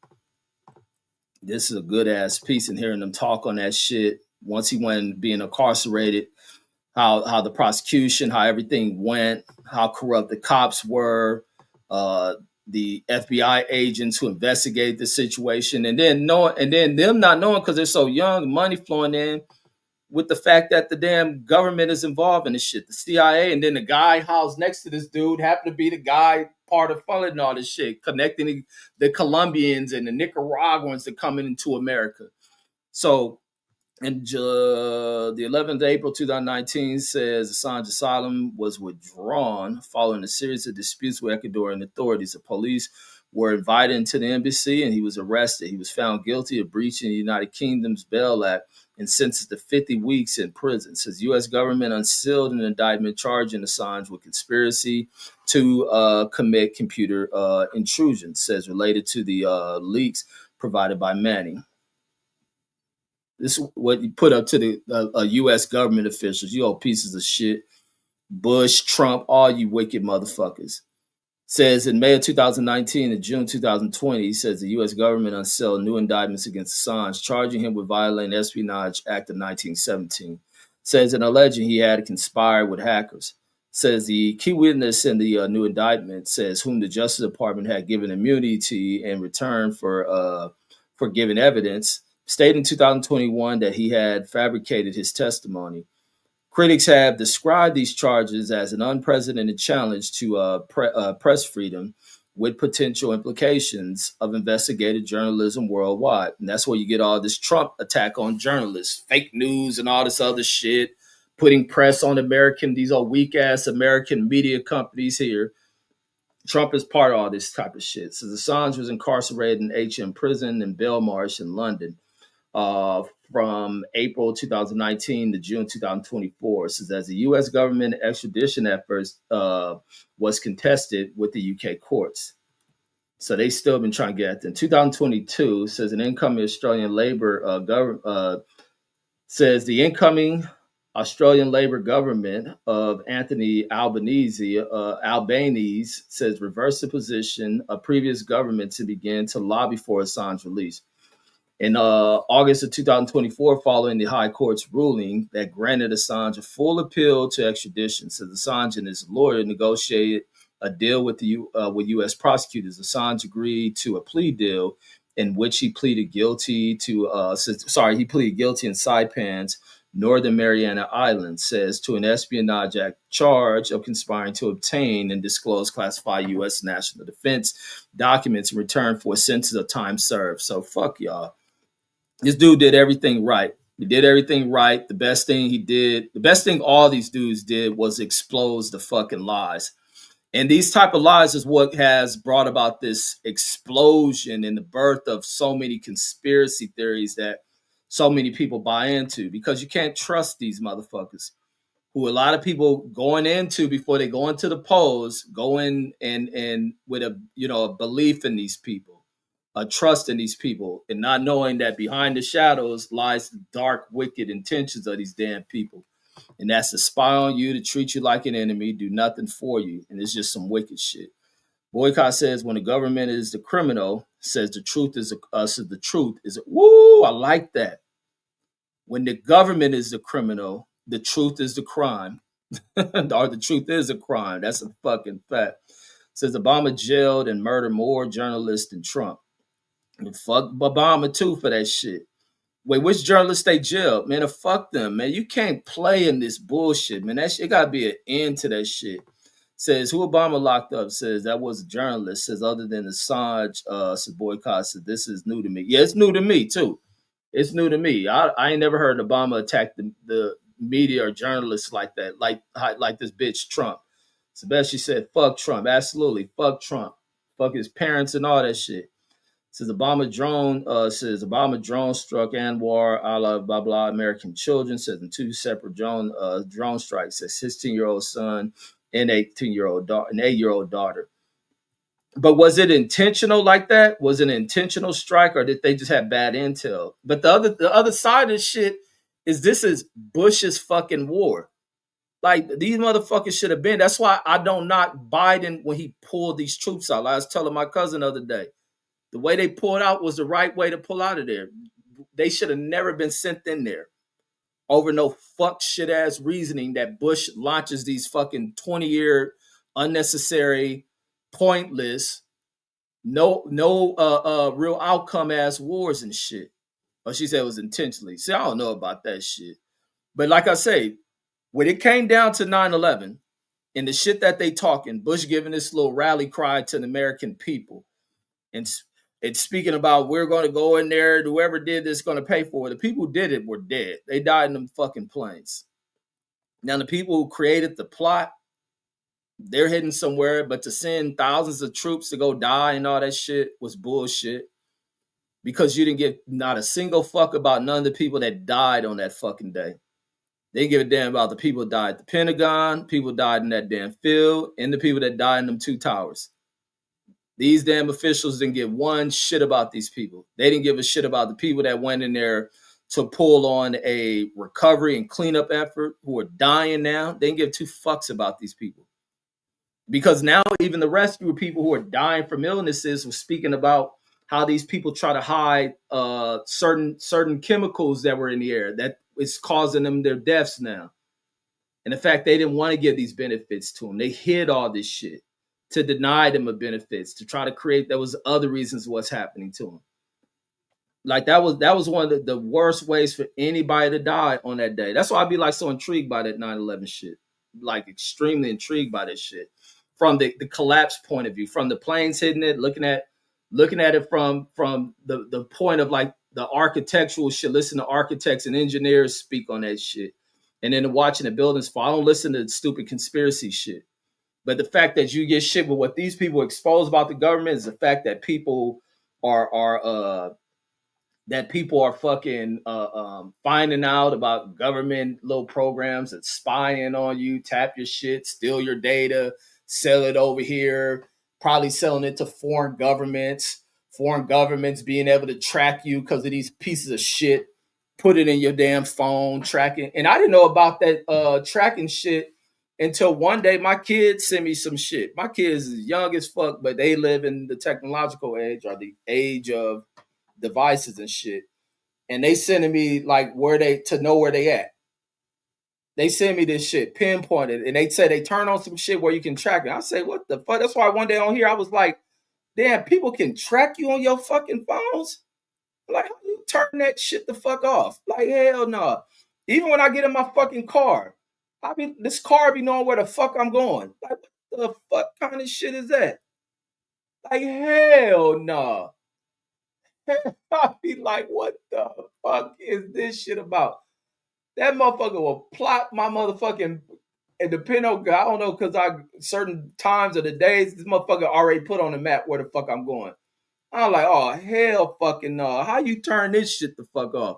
This is a good ass piece, and hearing them talk on that shit once he went being incarcerated, how the prosecution, how everything went, how corrupt the cops were, uh, the FBI agents who investigated the situation, and then them not knowing because they're so young, money flowing in with the fact that the damn government is involved in this shit, the CIA, and then the guy housed next to this dude happened to be the guy part of funding all this shit, connecting the Colombians and the Nicaraguans that coming into America. So, and the 11th of April 2019 says Assange asylum was withdrawn following a series of disputes with Ecuadorian authorities. The police were invited into the embassy and he was arrested. He was found guilty of breaching the United Kingdom's Bail Act and sentenced to 50 weeks in prison. It says U.S. government unsealed an indictment charging Assange with conspiracy to commit computer intrusion, says related to the leaks provided by Manning. This is what you put up to the U.S. government officials. You all pieces of shit. Bush, Trump, all you wicked motherfuckers. Says in May of 2019 and June 2020, he says the U.S. government unsealed new indictments against Assange, charging him with violating the Espionage Act of 1917. Says in alleging he had conspired with hackers. Says the key witness in the new indictment says whom the Justice Department had given immunity in return for giving evidence, stated in 2021 that he had fabricated his testimony. Critics have described these charges as an unprecedented challenge to press freedom with potential implications of investigative journalism worldwide. And that's where you get all this Trump attack on journalists, fake news and all this other shit, putting press on these are weak-ass American media companies here. Trump is part of all this type of shit. So Assange was incarcerated in HM prison in Belmarsh in London. From April 2019 to June 2024. Says as the U.S. government extradition efforts was contested with the U.K. courts. So they still been trying to get at them. 2022 says an incoming Australian Labor says the incoming Australian Labor government of Anthony Albanese says reversed the position of previous government to begin to lobby for Assange release. In August of 2024, following the High Court's ruling that granted Assange a full appeal to extradition, says Assange and his lawyer negotiated a deal with U.S. prosecutors. Assange agreed to a plea deal in which he pleaded guilty to he pleaded guilty in Saipan's Northern Mariana Islands, says to an Espionage Act charge of conspiring to obtain and disclose classified U.S. national defense documents in return for a sentence of time served. So fuck y'all. This dude did everything right. He did everything right. The best thing all these dudes did was expose the fucking lies. And these type of lies is what has brought about this explosion in the birth of so many conspiracy theories that so many people buy into, because you can't trust these motherfuckers who a lot of people going into before they go into the polls, go in and with a belief in these people. A trust in these people, and not knowing that behind the shadows lies the dark, wicked intentions of these damn people. And that's to spy on you, to treat you like an enemy, do nothing for you. And it's just some wicked shit. Boycott says when the government is the criminal, says the truth is woo, I like that. When the government is the criminal, the truth is the crime. Or the truth is a crime. That's a fucking fact. Says Obama jailed and murdered more journalists than Trump. And fuck Obama too for that shit. Wait, which journalists they jailed? Man, fuck them, man. You can't play in this bullshit, man. That shit gotta be an end to that shit. Says who Obama locked up, says that was a journalist. Says other than Assange, says Boycott, said this is new to me. Yeah, it's new to me too. It's new to me. I ain't never heard Obama attack the media or journalists like that, like this bitch Trump. Sebastian said, fuck Trump. Absolutely. Fuck Trump. Fuck his parents and all that shit. Says Obama drone struck Anwar Allah blah blah American children. Says in two separate drone strikes. Says 16-year-old son and 8-year-old daughter. But was it intentional like that? Was it an intentional strike, or did they just have bad intel? But the other side of this shit is this is Bush's fucking war. Like these motherfuckers should have been. That's why I don't knock Biden when he pulled these troops out. Like I was telling my cousin the other day, the way they pulled out was the right way to pull out of there. They should have never been sent in there over no fuck shit ass reasoning that Bush launches these fucking 20-year unnecessary, pointless, no real outcome ass wars and shit. Or she said it was intentionally. See, I don't know about that shit. But like I say, when it came down to 9/11 and the shit that they talking, Bush giving this little rally cry to the American people and it's speaking about we're going to go in there, whoever did this is going to pay for it. The people who did it were dead. They died in them fucking planes. Now the people who created the plot, they're hidden somewhere, but to send thousands of troops to go die and all that shit was bullshit because you didn't give not a single fuck about none of the people that died on that fucking day. They didn't give a damn about the people that died at the Pentagon, people died in that damn field, and the people that died in them two towers. These damn officials didn't give one shit about these people. They didn't give a shit about the people that went in there to pull on a recovery and cleanup effort who are dying now. They didn't give two fucks about these people. Because now even the rescue people who are dying from illnesses were speaking about how these people try to hide certain chemicals that were in the air that is causing them their deaths now. And the fact they didn't want to give these benefits to them. They hid all this shit to deny them of benefits, to try to create, there was other reasons what's happening to them. Like that was one of the worst ways for anybody to die on that day. That's why I'd be like so intrigued by that 9/11 shit. Like extremely intrigued by this shit. From the collapse point of view, from the planes hitting it, looking at it from the point of like the architectural shit. Listen to architects and engineers speak on that shit, and then watching the buildings fall. I don't listen to stupid conspiracy shit. But the fact that you get shit with what these people expose about the government is the fact that people are fucking finding out about government little programs that spying on you, tap your shit, steal your data, sell it over here, probably selling it to foreign governments being able to track you because of these pieces of shit, put it in your damn phone, tracking. And I didn't know about that tracking shit until one day my kids sent me some shit. My kids is young as fuck, but they live in the technological age or the age of devices and shit. And they sending me like to know where they at. They send me this shit pinpointed, and they say they turn on some shit where you can track it. I say, what the fuck? That's why one day on here I was like, damn, people can track you on your fucking phones? Like, how do you turn that shit the fuck off? Like, hell no. Nah. Even when I get in my fucking car, this car be knowing where the fuck I'm going. Like, what the fuck kind of shit is that? Like, hell no. Nah. I be like, what the fuck is this shit about? That motherfucker will plot my motherfucking, and depending on, I don't know, because certain times of the days, this motherfucker already put on the map where the fuck I'm going. I'm like, oh, hell fucking no. How you turn this shit the fuck off?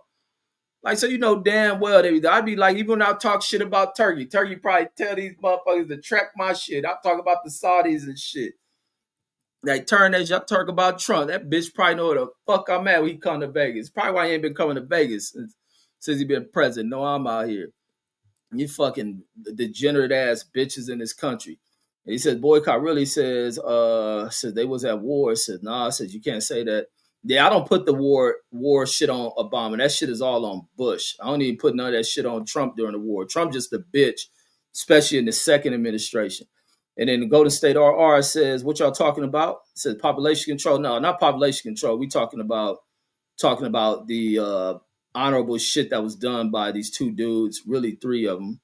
Like, so you know damn well, I'd be like, even when I talk shit about Turkey probably tell these motherfuckers to track my shit. I talk about the Saudis and shit. Like, turn that shit, I talk about Trump. That bitch probably know where the fuck I'm at when he come to Vegas. Probably why he ain't been coming to Vegas since he been president. No, I'm out here. You fucking degenerate ass bitches in this country. And he says boycott really says they was at war. Says nah, says you can't say that. Yeah, I don't put the war shit on Obama. That shit is all on Bush. I don't even put none of that shit on Trump during the war. Trump just a bitch, especially in the second administration. And then the Golden State RR says, what y'all talking about? It says population control. No, not population control. We talking about the honorable shit that was done by these two dudes, really three of them.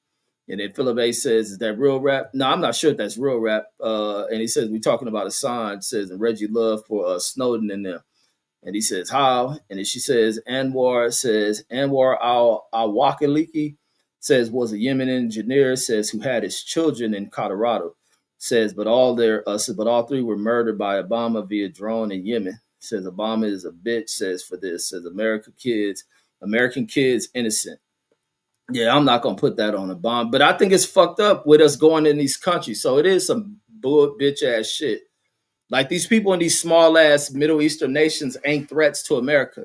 And then Philip A says, is that real rap? No, I'm not sure if that's real rap. And he says, we're talking about Assange, says, and Reggie Love for Snowden in there. And he says, how? And then she says, Anwar al-Awaliki says, was a Yemen engineer, says, who had his children in Colorado. Says, but all three were murdered by Obama via drone in Yemen. Says, Obama is a bitch, says, for this. Says, American kids innocent. Yeah, I'm not going to put that on Obama. But I think it's fucked up with us going in these countries. So it is some bitch ass shit. Like, these people in these small ass Middle Eastern nations ain't threats to America.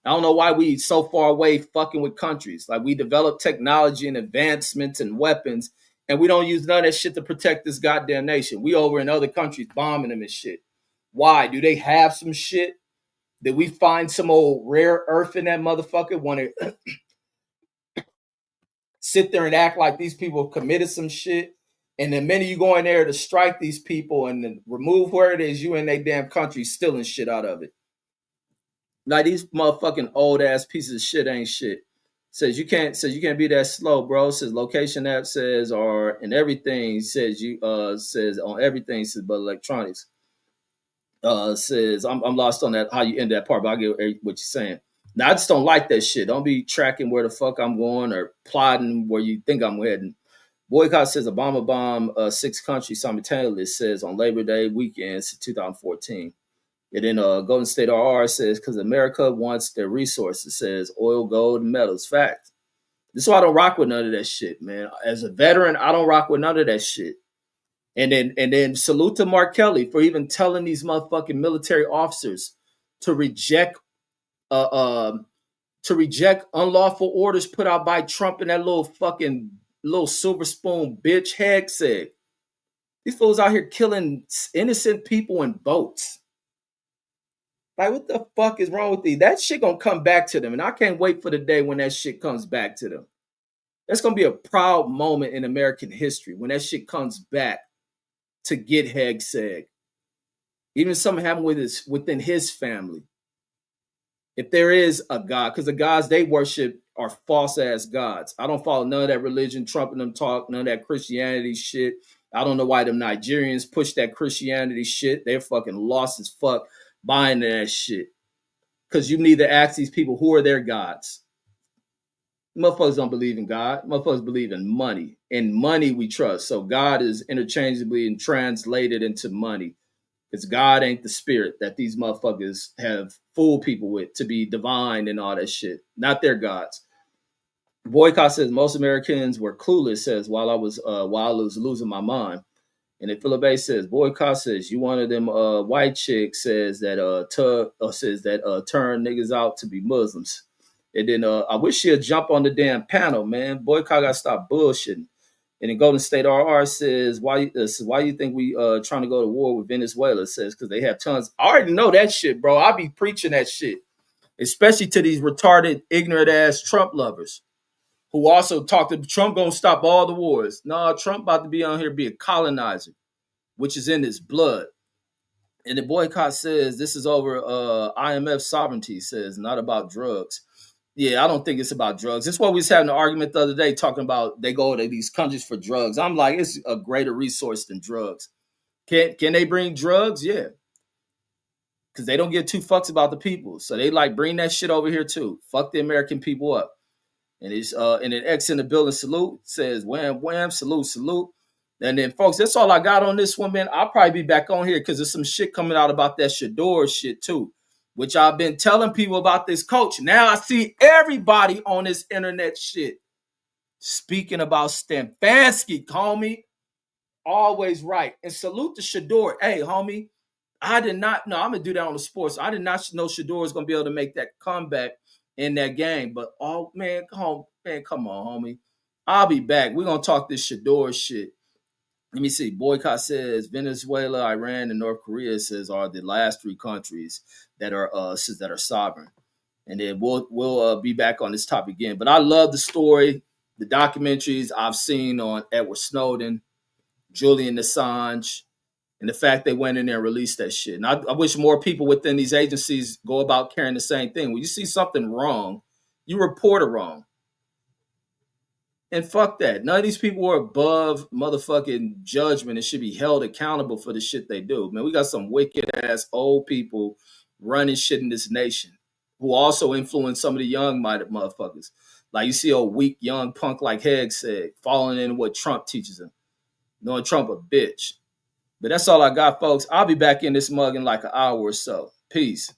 I don't know why we so far away fucking with countries. Like, we develop technology and advancements and weapons, And we don't use none of that shit to protect this goddamn nation. We over in other countries bombing them and shit. Why? Do they have some shit? Did we find some old rare earth in that motherfucker? Want to sit there and act like these people committed some shit? And the minute you go in there to strike these people and then remove where it is, you in their damn country stealing shit out of it. Like these motherfucking old ass pieces of shit ain't shit. Says you can't be that slow, bro. Says location app says or and everything says you says on everything says but electronics. Says I'm lost on that how you end that part, but I get what you're saying. Now I just don't like that shit. Don't be tracking where the fuck I'm going or plotting where you think I'm heading. Boycott says Obama bombed 6 countries simultaneously. It says on Labor Day weekend 2014. And then Golden State RR says because America wants their resources. Says oil, gold, and metals. Fact. This is why I don't rock with none of that shit, man. As a veteran, I don't rock with none of that shit. And then salute to Mark Kelly for even telling these motherfucking military officers to reject unlawful orders put out by Trump and that little silver spoon bitch Hegseth. These fools out here killing innocent people in boats. Like, what the fuck is wrong with these? That shit gonna come back to them, and I can't wait for the day when that shit comes back to them. That's gonna be a proud moment in American history when that shit comes back to get Hegseth. Even something happened within his family. If there is a God, because the gods they worship are false ass gods. I don't follow none of that religion, Trump and them talk, none of that Christianity shit. I don't know why them Nigerians push that Christianity shit. They're fucking lost as fuck buying that shit. Because you need to ask these people who are their gods. Motherfuckers don't believe in God. Motherfuckers believe in money. And money we trust. So God is interchangeably and translated into money. Because God ain't the spirit that these motherfuckers have fooled people with to be divine and all that shit. Not their gods. Boycott says most Americans were clueless, says while I was losing my mind. And then Philip A says, Boycott says you one of them white chicks says that turn niggas out to be Muslims. And then I wish she'd jump on the damn panel, man. Boycott gotta stop bullshitting. And then Golden State RR says, why you think we trying to go to war with Venezuela? Says because they have tons. I already know that shit, bro. I be preaching that shit, especially to these retarded, ignorant ass Trump lovers who also talk to Trump gonna stop all the wars. Nah, Trump about to be on here be a colonizer, which is in his blood. And the Boycott says this is over IMF sovereignty, says not about drugs. Yeah, I don't think it's about drugs. That's why we was having an argument the other day talking about they go to these countries for drugs. I'm like, it's a greater resource than drugs. Can they bring drugs? Yeah. Because they don't give two fucks about the people. So they like bring that shit over here too. Fuck the American people up. And it's and then X in the building salute says wham wham salute. And then folks, that's all I got on this one, man. I'll probably be back on here because there's some shit coming out about that Shador shit too, which I've been telling people about this coach. Now I see everybody on this internet shit speaking about Stefanski, homie. Always right. And salute to Shador. Hey, homie, I did not know. I'm going to do that on the sports. I did not know Shador was going to be able to make that comeback in that game. But, oh, man, come on, homie. I'll be back. We're going to talk this Shador shit. Let me see. Boycott says Venezuela, Iran, and North Korea says are the last 3 countries that are sovereign. And then we'll be back on this topic again. But I love the story, the documentaries I've seen on Edward Snowden, Julian Assange, and the fact they went in there and released that shit. And I wish more people within these agencies go about carrying the same thing. When you see something wrong, you report it wrong. And fuck that. None of these people are above motherfucking judgment and should be held accountable for the shit they do. Man, we got some wicked ass old people running shit in this nation who also influence some of the young minded motherfuckers. Like you see a weak young punk like Hegseth falling in what Trump teaches him. Knowing Trump a bitch. But that's all I got, folks. I'll be back in this mug in like an hour or so. Peace.